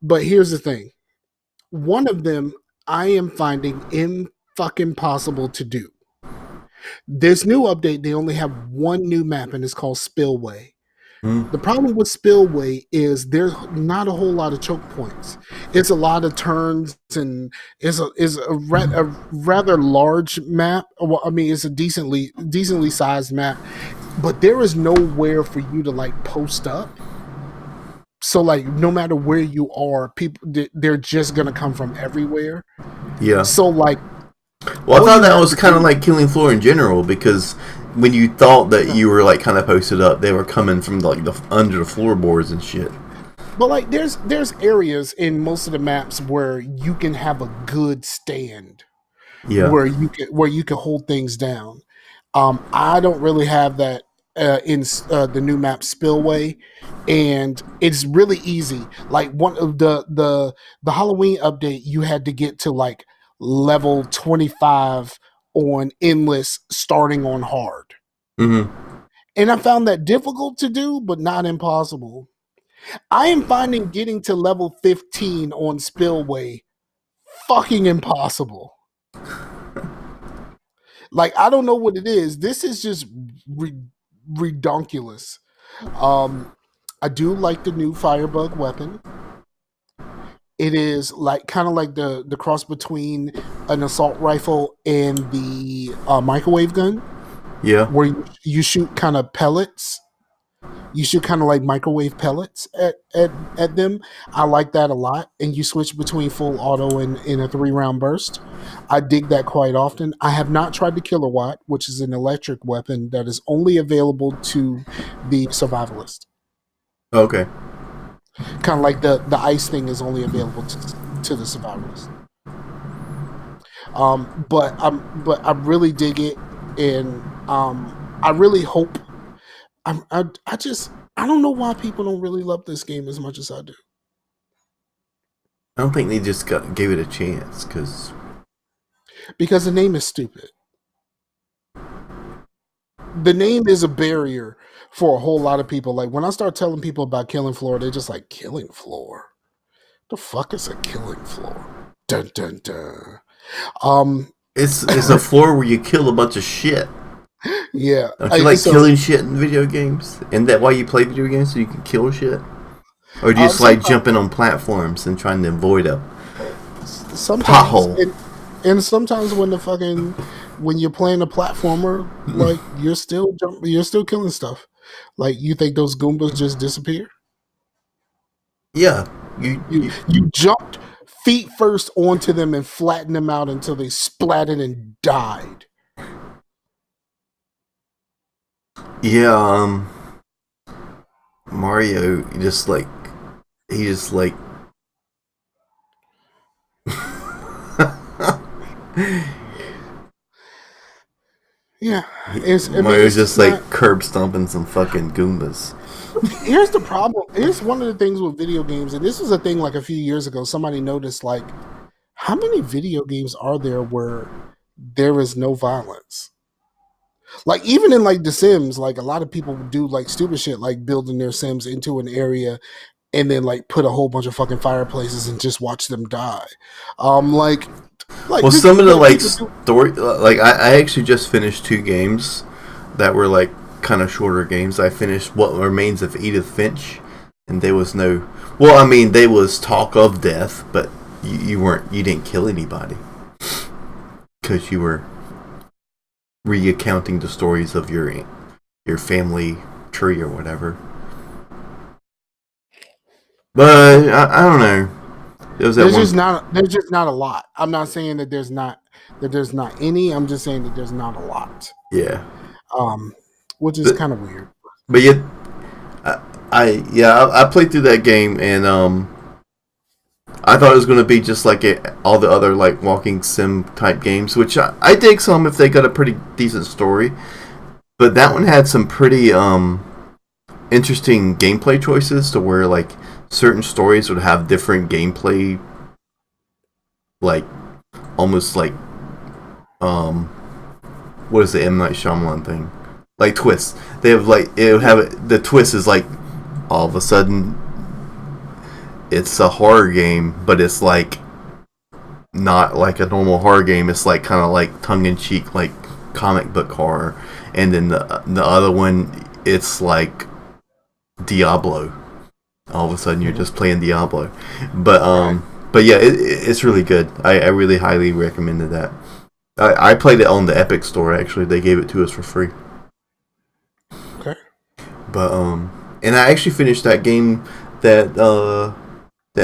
But here's the thing. One of them I am finding fucking possible to do. This new update, they only have one new map, and it's called Spillway. The problem with Spillway is there's not a whole lot of choke points. It's a lot of turns, and is a rather large map. Well, I mean, it's a decently sized map, but there is nowhere for you to like post up. So like, no matter where you are, people they're just gonna come from everywhere. Yeah. So like. Well, I thought that was kind of like Killing Floor in general, because when you thought that you were like kind of posted up, they were coming from like the under the floorboards and shit. But like, there's areas in most of the maps where you can have a good stand, where you can hold things down. I don't really have that in the new map Spillway, and it's really easy. Like, one of the Halloween update, you had to get to like level 25 on endless, starting on hard. And I found that difficult to do, but not impossible. I am finding getting to level 15 on Spillway fucking impossible. Like, I don't know what it is. This is just redonkulous. I do like the new Firebug weapon. It is like kind of like the cross between an assault rifle and the microwave gun. Yeah. Where you shoot kind of pellets. You shoot kind of like microwave pellets at them. I like that a lot. And you switch between full auto and in a 3-round burst. I dig that quite often. I have not tried the Kilowatt, which is an electric weapon that is only available to the survivalist. Okay. Kind of like the ice thing is only available to the survivalist. But I really dig it, and I really hope. I just I don't know why people don't really love this game as much as I do. I don't think they just gave it a chance Because the name is stupid. The name is a barrier for a whole lot of people. Like when I start telling people about Killing Floor, they're just like, Killing Floor? The fuck is a killing floor? Dun dun dun. it's a floor where you kill a bunch of shit. Yeah. Don't you like killing shit in video games? Isn't that why you play video games, so you can kill shit? Or do you just like jumping on platforms and trying to avoid a pothole? And sometimes when you're playing a platformer, like you're still killing stuff. Like you think those Goombas just disappear? Yeah. You jumped feet first onto them and flattened them out until they splatted and died. Yeah, Mario he just like yeah, Mario's just like curb stomping some fucking Goombas. Here's the problem. Here's one of the things with video games, and this was a thing like a few years ago. Somebody noticed, like, how many video games are there where there is no violence? Like, even in like The Sims, like a lot of people do like stupid shit, like building their Sims into an area and then like put a whole bunch of fucking fireplaces and just watch them die. Like well, some of the like story, like I actually just finished 2 games that were like kind of shorter games. I finished What Remains of Edith Finch, and there was no. Well, I mean, there was talk of death, but you didn't kill anybody because you were recounting the stories of your family tree or whatever. But I don't know. There's just not a lot. I'm not saying that there's not any. I'm just saying that there's not a lot. Yeah. Which is kind of weird. But yet, I played through that game, and I thought it was going to be just like all the other like walking sim type games, which I dig some if they got a pretty decent story. But that one had some pretty interesting gameplay choices to where like certain stories would have different gameplay, like almost like what is the M. Night Shyamalan thing? Like twists. They have like it would have it, the twist is like all of a sudden it's a horror game, but it's like not like a normal horror game. It's like kind of like tongue in cheek, like comic book horror. And then the other one, it's like Diablo. All of a sudden, you're just playing Diablo. But yeah, it's really good. I really highly recommended that. I played it on the Epic Store. Actually, they gave it to us for free. Okay. But and I actually finished that game that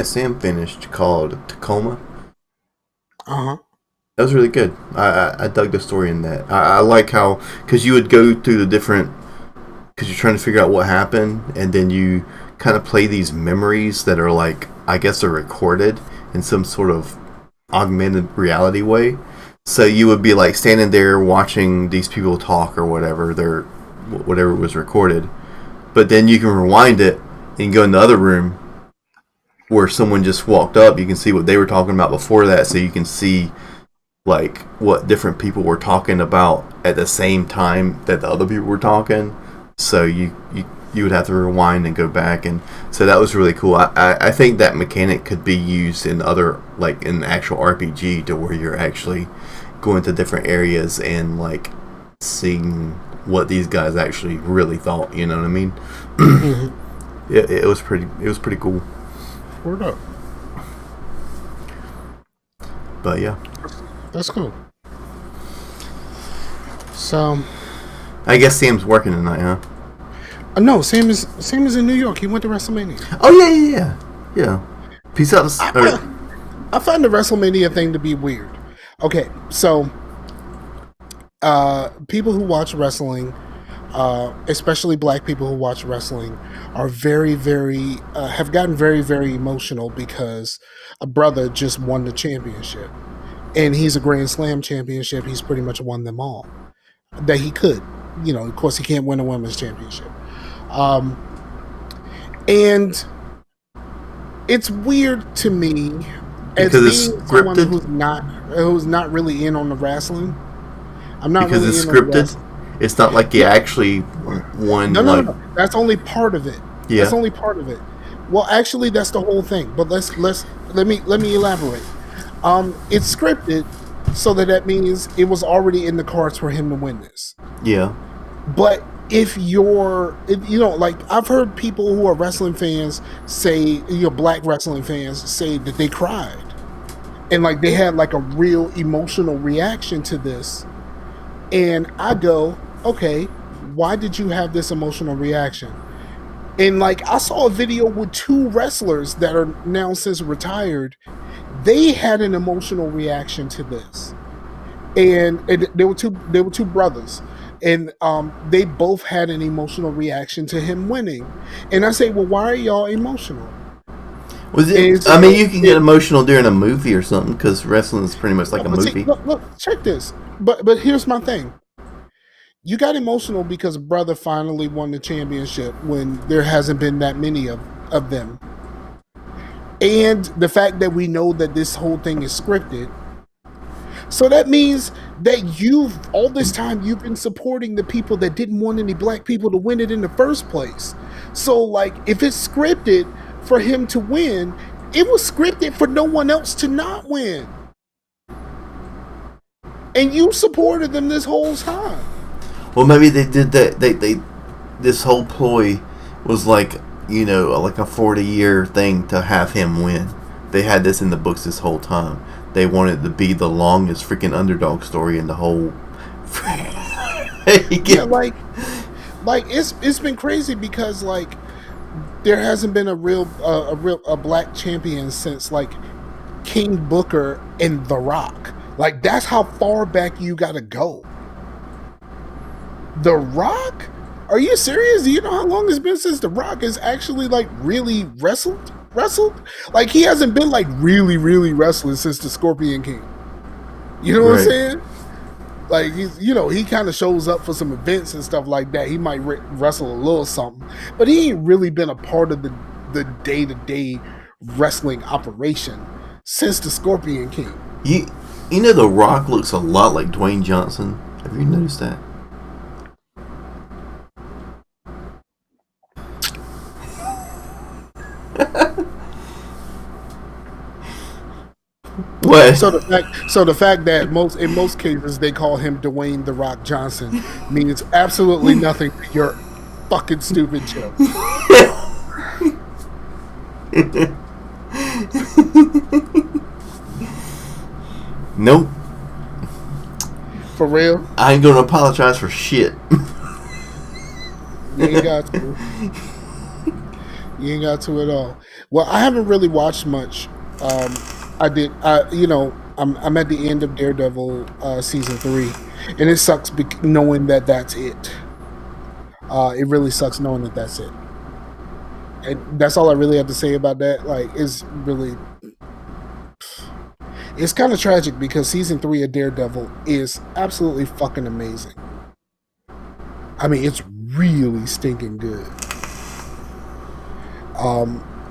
Sam finished called Tacoma. That was really good. I dug the story in that. I like how, because you would go through the different, because you're trying to figure out what happened, and then you kind of play these memories that are like, I guess they're recorded in some sort of augmented reality way. So you would be like standing there watching these people talk or whatever was recorded, but then you can rewind it and go in the other room where someone just walked up. You can see what they were talking about before that, so you can see like what different people were talking about at the same time that the other people were talking. So you would have to rewind and go back, and so that was really cool. I think that mechanic could be used in other, like in actual RPG, to where you're actually going to different areas and like seeing what these guys actually really thought. You know what I mean? Mm-hmm. It was pretty cool. Word up. But yeah, that's cool. So, I guess Sam's working tonight, huh? No, Sam is in New York. He went to WrestleMania. Oh yeah. Peace out. I find the WrestleMania thing to be weird. Okay, so people who watch wrestling, especially black people who watch wrestling, are very, very have gotten very, very emotional because a brother just won the championship, and he's a Grand Slam championship. He's pretty much won them all that he could. Of course, he can't win a women's championship. And it's weird to me as being someone who's not really in on the wrestling. I'm not because really it's in on the scripted. It's not like you actually won. No. That's only part of it. Yeah. That's only part of it. Well, actually, that's the whole thing. But let me elaborate. It's scripted, so that means it was already in the cards for him to win this. Yeah. But if I've heard people who are wrestling fans say, black wrestling fans say that they cried, and like they had like a real emotional reaction to this, and I go, okay, why did you have this emotional reaction? And like I saw a video with two wrestlers that are now since retired. They had an emotional reaction to this, and they were two brothers, and they both had an emotional reaction to him winning. And I say, well, why are y'all emotional? You can get emotional during a movie or something because wrestling is pretty much like a movie. Look, check this. But here's my thing. You got emotional because brother finally won the championship when there hasn't been that many of them. And the fact that we know that this whole thing is scripted. So that means that all this time you've been supporting the people that didn't want any black people to win it in the first place. So like if it's scripted for him to win, it was scripted for no one else to not win. And you supported them this whole time. Well, maybe they did that. This whole ploy was like a 40-year thing to have him win. They had this in the books this whole time. They wanted to be the longest freaking underdog story in the whole. Yeah, like it's been crazy because like there hasn't been a black champion since like King Booker and The Rock. Like that's how far back you gotta go. The Rock? Are you serious? Do you know how long it's been since The Rock has actually like really wrestled? Like he hasn't been like really, really wrestling since the Scorpion King. You know what I'm saying? Like he kind of shows up for some events and stuff like that. He might wrestle a little something, but he ain't really been a part of the day-to-day wrestling operation since the Scorpion King. The Rock looks a lot like Dwayne Johnson. Have you noticed that? What? So the fact that in most cases they call him Dwayne The Rock Johnson means absolutely nothing to your fucking stupid joke. Nope. For real? I ain't gonna apologize for shit. You ain't got to. You ain't got to at all. Well, I haven't really watched much. I'm at the end of Daredevil season 3, and it sucks knowing that that's it. It really sucks knowing that that's it. And that's all I really have to say about that. Like, it's kind of tragic because season 3 of Daredevil is absolutely fucking amazing. I mean, it's really stinking good.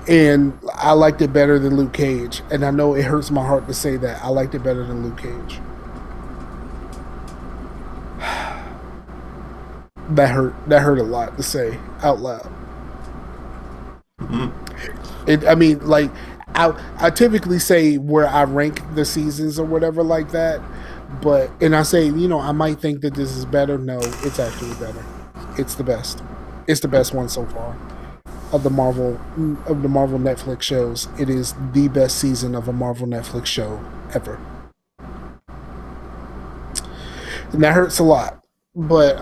And I liked it better than Luke Cage. And I know it hurts my heart to say that. I liked it better than Luke Cage. That hurt a lot to say out loud. Mm-hmm. I typically say where I rank the seasons or whatever like that. And I say, I might think that this is better. No, it's actually better. It's the best. It's the best one so far. Of the Marvel Netflix shows, it is the best season of a Marvel Netflix show ever, and that hurts a lot. But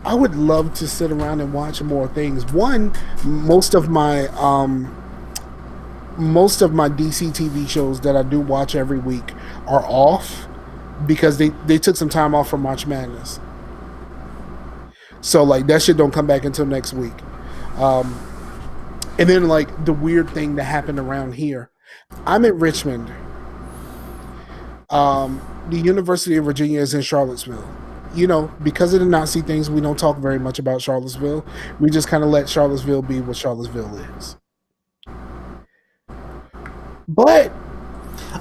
I would love to sit around and watch more things. One, most of my DC TV shows that I do watch every week are off because they took some time off from March Madness. So like that shit don't come back until next week. And then like the weird thing that happened around here. I'm in Richmond The University of Virginia is in Charlottesville. Because of the Nazi things, we don't talk very much about Charlottesville. We just kind of let Charlottesville be what Charlottesville is. But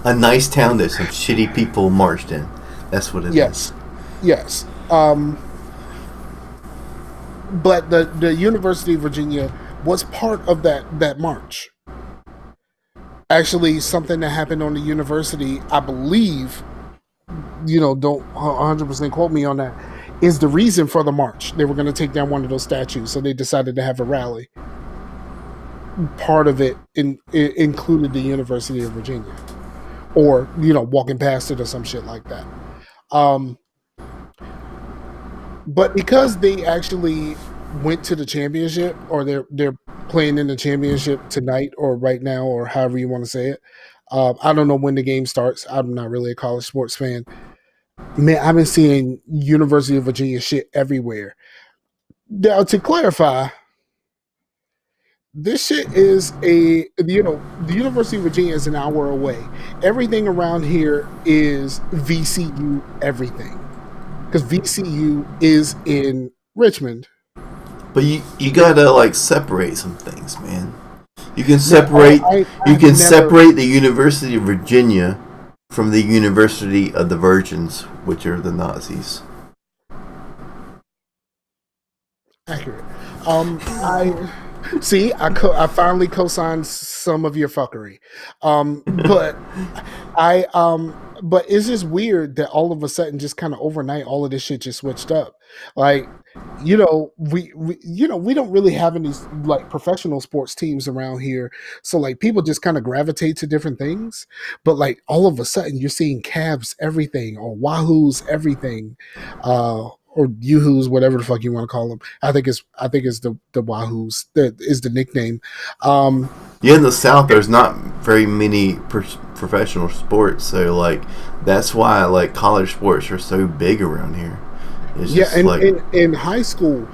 a nice town that some shitty people marched in. That's what it is. Yes. But the University of Virginia was part of that march. Actually, something that happened on the university, I believe, don't 100% quote me on that, is the reason for the march. They were going to take down one of those statues, so they decided to have a rally. Part of it included the University of Virginia, or walking past it or some shit like that. But because they actually went to the championship, or they're playing in the championship tonight or right now, or however you want to say it. I don't know when the game starts. I'm not really a college sports fan. Man, I've been seeing University of Virginia shit everywhere. Now, to clarify, this shit is the University of Virginia is an hour away. Everything around here is VCU everything. Because VCU is in Richmond. But you gotta separate some things, man. You can separate separate the University of Virginia from the University of the Virgins, which are the Nazis. Accurate. I finally co-signed some of your fuckery. But it's just weird that all of a sudden, just kind of overnight, all of this shit just switched up. We don't really have any professional sports teams around here, so people just kind of gravitate to different things. But all of a sudden, you're seeing Cavs everything, or Wahoos everything, or Yoo-hoos, whatever the fuck you want to call them. I think it's the Wahoos that is the nickname. In the South, there's not very many professional sports, so that's why college sports are so big around here. It's in high school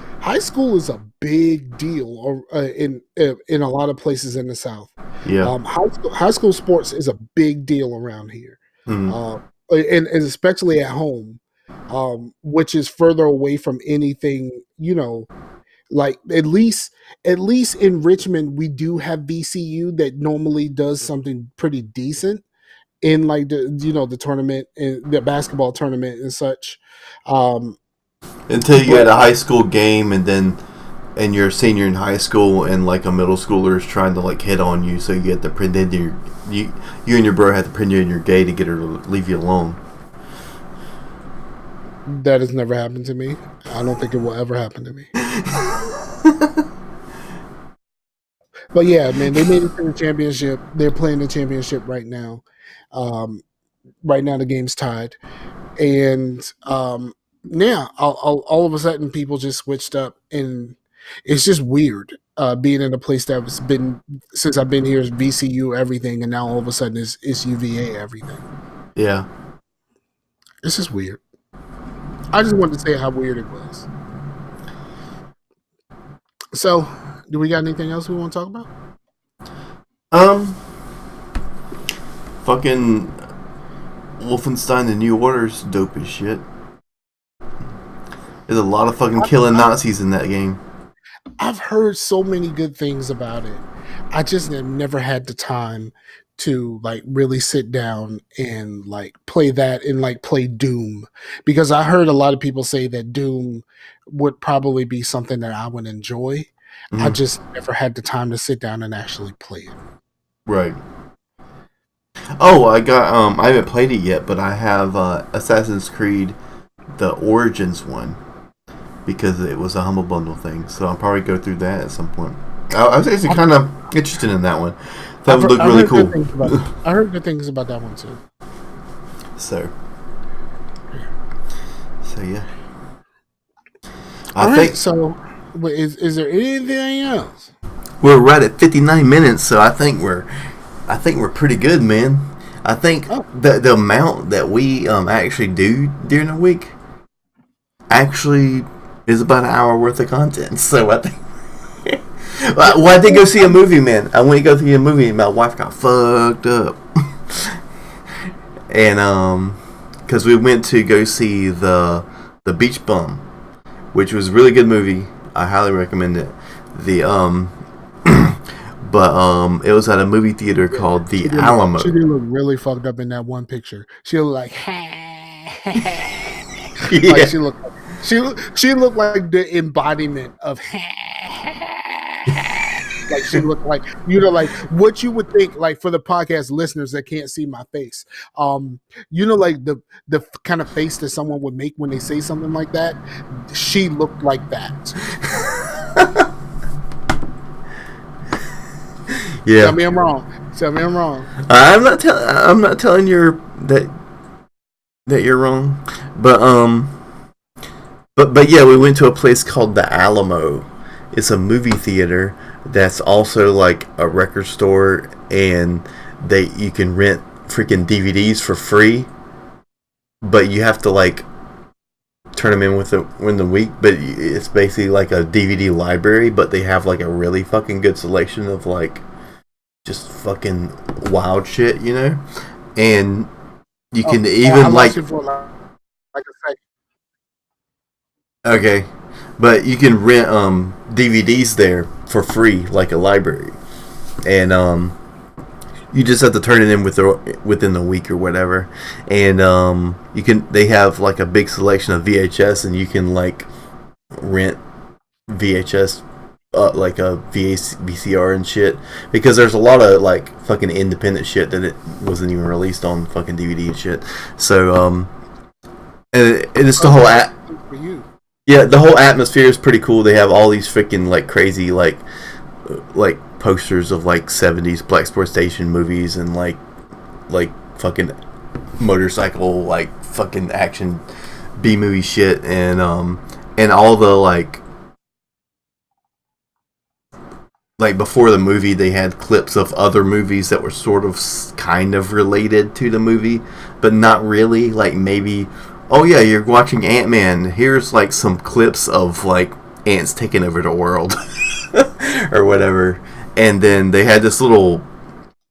is a big deal in a lot of places in the South. Yeah, high school sports is a big deal around here, and especially at home, which is further away from anything. At least in Richmond, we do have VCU that normally does something pretty decent in the tournament, and the basketball tournament and such. Until you had a high school game, and you're a senior in high school, and a middle schooler is trying to hit on you, so you have to pretend you and your bro have to pretend you're gay to get her to leave you alone. That has never happened to me. I don't think it will ever happen to me. But yeah, man, they made it to the championship. They're playing the championship right now. Right now, the game's tied, and all of a sudden, people just switched up, and it's just weird being in a place that has been, since I've been here, is VCU everything, and now all of a sudden it's UVA everything. Yeah, it's just weird. I just wanted to say how weird it was. So, do we got anything else we want to talk about? Fucking Wolfenstein: The New Order's dope as shit. There's a lot of fucking killing Nazis in that game. I've heard so many good things about it. I just have never had the time to really sit down and play that and play Doom, because I heard a lot of people say that Doom would probably be something that I would enjoy. I just never had the time to sit down and actually play it. Right. Oh, I got I haven't played it yet, but I have Assassin's Creed the Origins one, because it was a Humble Bundle thing, so I'll probably go through that at some point. I was actually kind of interested in that one. That would look really cool. I heard good things about that one too. So yeah. I think so. Is there anything else? We're right at 59 minutes, so I think we're pretty good, man. I think the amount that we actually do during the week actually is about an hour worth of content. So I think. Well, I did go see a movie, man. I went to go see a movie, and my wife got fucked up. and because we went to go see the Beach Bum, which was a really good movie. I highly recommend it. But it was at a movie theater called the Alamo. She did look really fucked up in that one picture. She looked like, Yeah. like she looked like the embodiment of like she looked like, you know, like what you would think, like for the podcast listeners that can't see my face, you know, like the kind of face that someone would make when they say something like that. She looked like that. Yeah. Tell me I'm wrong. I'm not telling you that you're wrong, but yeah, we went to a place called the Alamo. It's a movie theater that's also like a record store, and you can rent freaking DVDs for free, but you have to like turn them in within the week. But it's basically like a DVD library, but they have like a really fucking good selection of like just fucking wild shit, you know? And you can even like a second. Okay, but you can rent DVDs there for free, like a library, and you just have to turn it in within the week or whatever. And they have like a big selection of VHS, and you can like rent VHS, like a VCR and shit, because there's a lot of like fucking independent shit that it wasn't even released on fucking DVD and shit. So and it's the whole for you. Yeah, the whole atmosphere is pretty cool. They have all these freaking like crazy like posters of like 70s blaxploitation movies, and like fucking motorcycle like fucking action B movie shit, and all the like before the movie they had clips of other movies that were sort of kind of related to the movie, but not really. Like maybe, oh yeah, you're watching Ant-Man, here's like some clips of like ants taking over the world or whatever. And then they had this little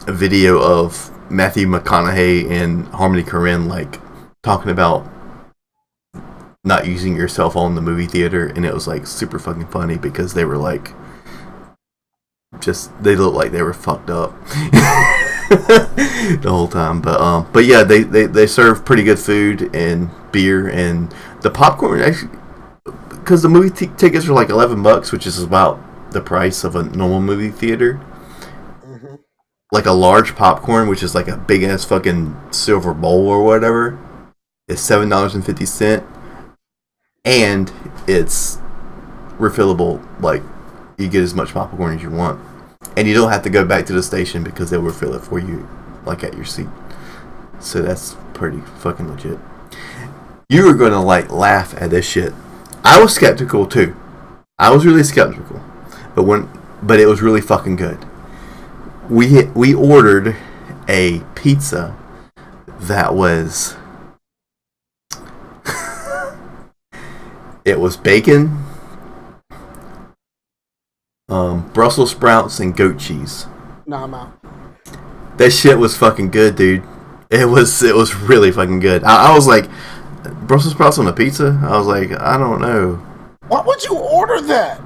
video of Matthew McConaughey and Harmony Korine like talking about not using your cell phone in the movie theater, and it was like super fucking funny because they were like they looked like they were fucked up the whole time. But yeah, they serve pretty good food and beer, and the popcorn actually, because the movie tickets are like $11, which is about the price of a normal movie theater. Mm-hmm. Like a large popcorn, which is like a big ass fucking silver bowl or whatever, is $7.50, and it's refillable. Like you get as much popcorn as you want, and you don't have to go back to the station because they'll refill it for you, like at your seat. So that's pretty fucking legit. You were gonna like laugh at this shit. I was skeptical too. I was really skeptical, but it was really fucking good. We ordered a pizza that was it was bacon, Brussels sprouts, and goat cheese. Nah, I'm out. That shit was fucking good, dude. It was really fucking good. I was like, Brussels sprouts on a pizza? I was like, I don't know. Why would you order that?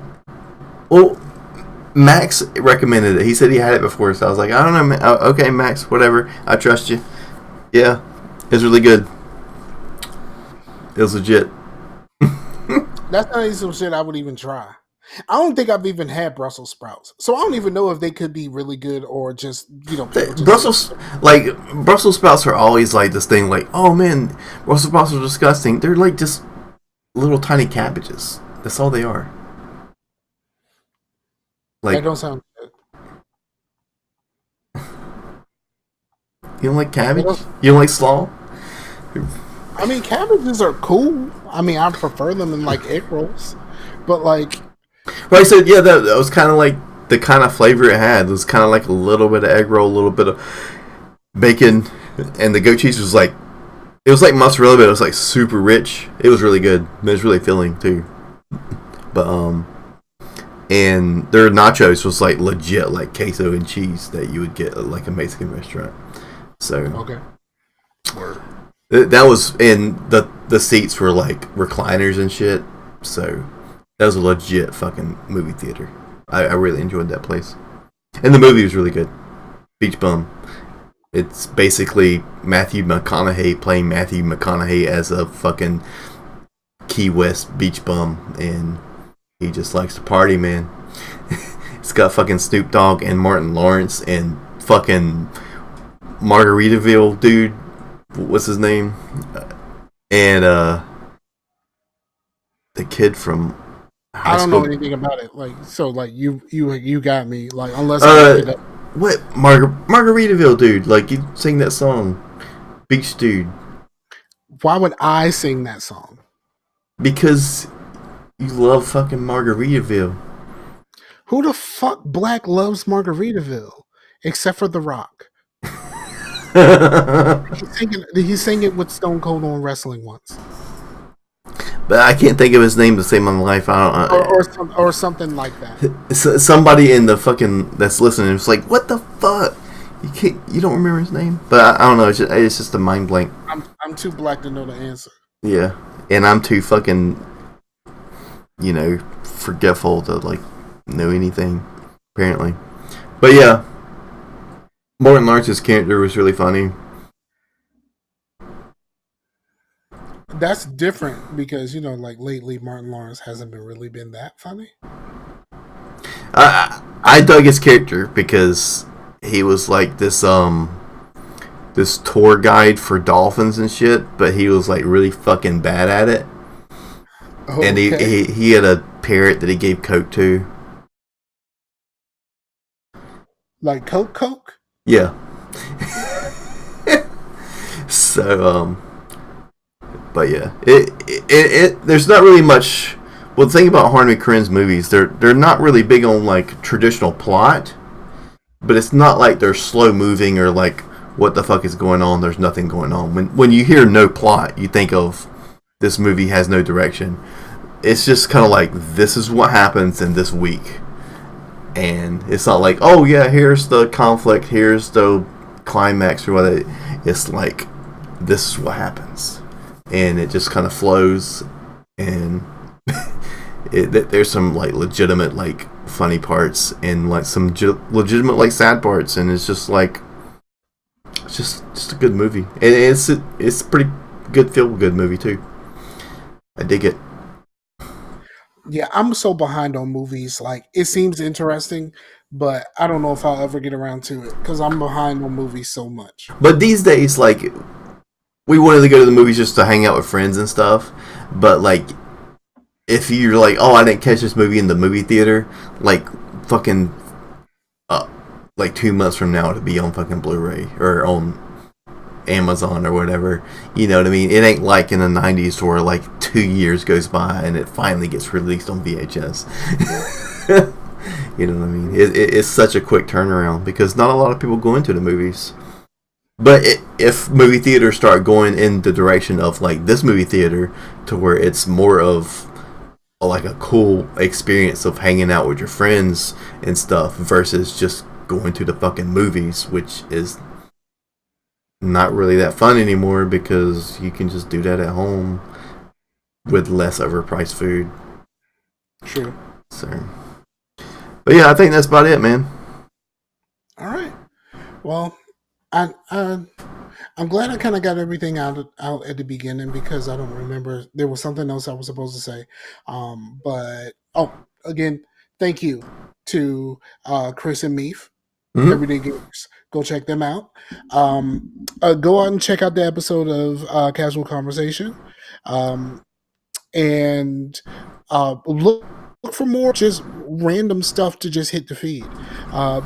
Well, Max recommended it. He said he had it before, so I was like, I don't know. Okay, Max, whatever. I trust you. Yeah, it was really good. It was legit. That's not even some shit I would even try. I don't think I've even had Brussels sprouts, so I don't even know if they could be really good or just, you know. Brussels sprouts are always like this thing, like, oh man, Brussels sprouts are disgusting. They're like just little tiny cabbages. That's all they are. Like, that don't sound good. You don't like cabbage? You don't like slaw? I mean, cabbages are cool. I mean, I prefer them in like egg rolls, but like. Well, I said, yeah, that was kind of like the kind of flavor it had. It was kind of like a little bit of egg roll, a little bit of bacon, and the goat cheese was like, it was like mozzarella, but it was like super rich. It was really good. It was really filling too. But and their nachos was like legit, like queso and cheese that you would get at like a Mexican restaurant. So okay. Word. That was, and the seats were like recliners and shit. So that was a legit fucking movie theater. I really enjoyed that place, and the movie was really good. Beach Bum. It's basically Matthew McConaughey playing Matthew McConaughey as a fucking Key West beach bum, and he just likes to party, man. It's got fucking Snoop Dogg and Martin Lawrence and fucking Margaritaville dude. What's his name? And the kid from high I don't school. know anything about it. Like, so, like you got me. Like, unless I look it up. What Margaritaville dude? Like, you sing that song, Beach Dude. Why would I sing that song? Because you love fucking Margaritaville. Who the fuck black loves Margaritaville except for The Rock? He sang it with Stone Cold on wrestling once. But I can't think of his name to save my life. Or something like that. Somebody in the fucking that's listening is like, what the fuck? You don't remember his name? But I don't know. It's just a mind blank. I'm too black to know the answer. Yeah, and I'm too fucking, forgetful to like know anything. Apparently, but yeah, Martin Lawrence's character was really funny. That's different because like lately Martin Lawrence hasn't really been that funny. I dug his character because he was like this tour guide for dolphins and shit, but he was like really fucking bad at it. Okay. And he had a parrot that he gave Coke to. Like Coke? Yeah. So but yeah, it there's not really much. Well, the thing about Harmony Korine's movies, they're not really big on like traditional plot, but it's not like they're slow moving or like what the fuck is going on. There's nothing going on. When you hear no plot, you think of this movie has no direction. It's just kind of like this is what happens in this week, and it's not like, oh yeah, here's the conflict, here's the climax or what. It's like this is what happens, and it just kind of flows, and there's some like legitimate like funny parts and like some legitimate like sad parts, and it's just like it's just a good movie, and it's a pretty good feel good movie too. I dig it. Yeah, I'm so behind on movies. Like, it seems interesting, but I don't know if I'll ever get around to it because I'm behind on movies so much. But these days, like, we wanted to go to the movies just to hang out with friends and stuff. But like, if you're like, oh, I didn't catch this movie in the movie theater, like, fucking, like 2 months from now it'll be on fucking Blu-ray or on Amazon or whatever. You know what I mean? It ain't like in the 90s where like 2 years goes by and it finally gets released on VHS. You know what I mean? It's such a quick turnaround because not a lot of people go into the movies. But if movie theaters start going in the direction of like this movie theater to where it's more of like a cool experience of hanging out with your friends and stuff versus just going to the fucking movies, which is not really that fun anymore because you can just do that at home with less overpriced food. True. So, but yeah, I think that's about it, man. All right. Well, I'm glad I kind of got everything out at the beginning because I don't remember there was something else I was supposed to say. But again, thank you to Chris and Meef, Everyday Gamers. Go check them out. Go out and check out the episode of Casual Conversation, and look for more just random stuff to just hit the feed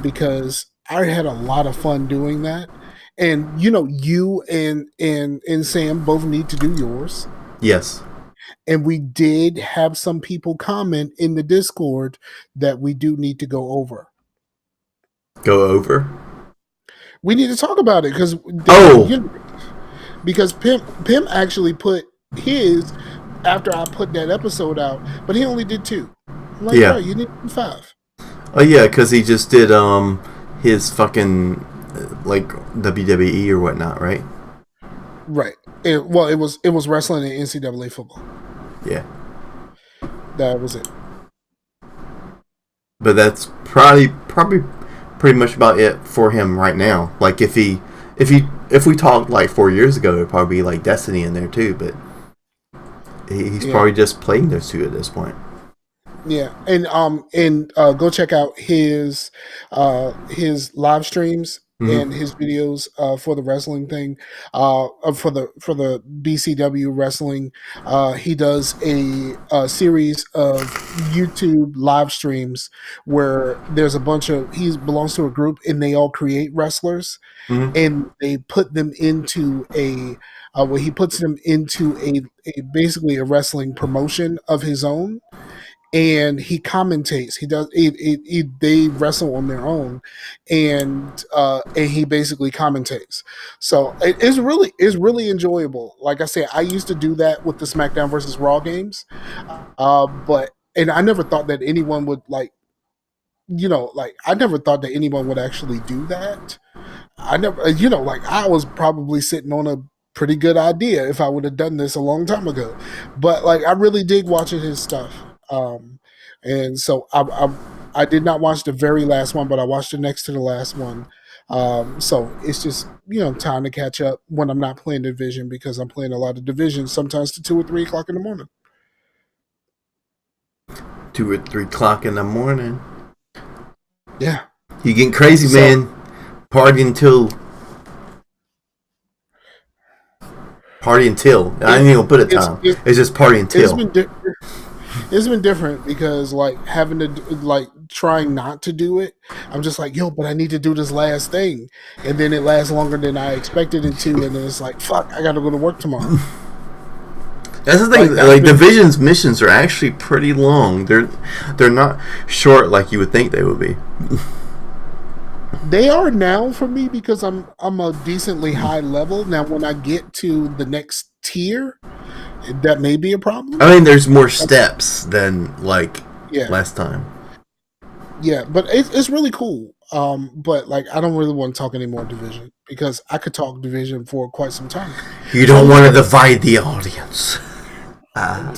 because I had a lot of fun doing that. And you and Sam both need to do yours. Yes. And we did have some people comment in the Discord that we do need to go over. Go over? We need to talk about it because Pimp actually put his after I put that episode out, but he only did 2. I'm like, yeah, you need 5. Oh yeah, because he just did his fucking like WWE or whatnot, right? Right. It was wrestling and NCAA football. Yeah. That was it. But that's probably pretty much about it for him right now. Like if we talked like 4 years ago, it'd probably be like Destiny in there too. But he's probably just playing those two at this point. Yeah, and go check out his live streams and his videos for the wrestling thing, for the BCW wrestling. He does a series of YouTube live streams where there's a bunch of he belongs to a group and they all create wrestlers, and they put them into a where he puts them into a basically a wrestling promotion of his own, and he commentates. He does. They wrestle on their own, and he basically commentates. So it's really enjoyable. Like I said, I used to do that with the SmackDown versus Raw games, but I never thought that anyone would I never thought that anyone would actually do that. I never, I was probably sitting on a pretty good idea if I would have done this a long time ago. But I really dig watching his stuff. And so I did not watch the very last one, but I watched the next to the last one. So it's just time to catch up when I'm not playing Division, because I'm playing a lot of Division sometimes to 2 or 3 o'clock in the morning. 2 or 3 o'clock in the morning. Yeah, you getting crazy, man. Party until. I ain't even gonna put a time. It's just party until. It's been different because having to trying not to do it. I'm just like, yo, but I need to do this last thing, and then it lasts longer than I expected it to, and then it's like, fuck, I got to go to work tomorrow. That's the thing. Division's missions are actually pretty long. They're not short like you would think they would be. They are now for me because I'm a decently high level. Now, when I get to the next tier, that may be a problem. I mean, there's more steps than last time. Yeah, but it's really cool. But I don't really want to talk any more Division because I could talk Division for quite some time. You don't want to divide the audience. All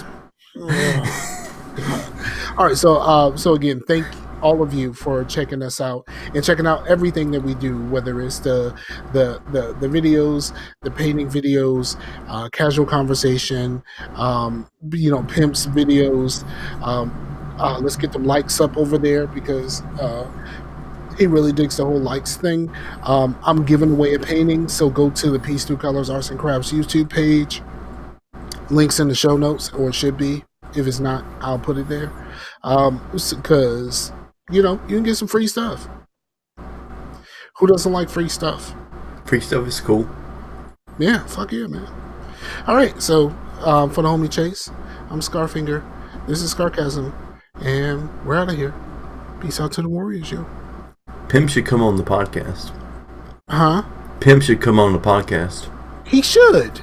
right, so again, thank all of you for checking us out and checking out everything that we do, whether it's the videos, the painting videos, casual conversation, Pimp's videos. Let's get them likes up over there because he really digs the whole likes thing. I'm giving away a painting, so go to the Peace Through Colors Arts and Crafts YouTube page. Links in the show notes, or it should be. If it's not, I'll put it there. Because you can get some free stuff. Who doesn't like free stuff? Free stuff is cool. Yeah, fuck yeah, man. All right, so for the homie Chase, I'm Scarfinger. This is Scarcasm, and we're out of here. Peace out to the Warriors, yo. Pimp should come on the podcast. Huh? Pimp should come on the podcast. He should.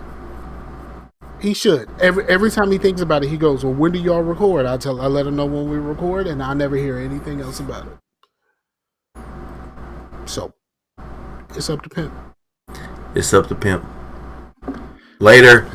He should. Every time he thinks about it, he goes, well, when do y'all record? I let him know when we record, and I never hear anything else about it. So, it's up to Pimp. It's up to Pimp. Later.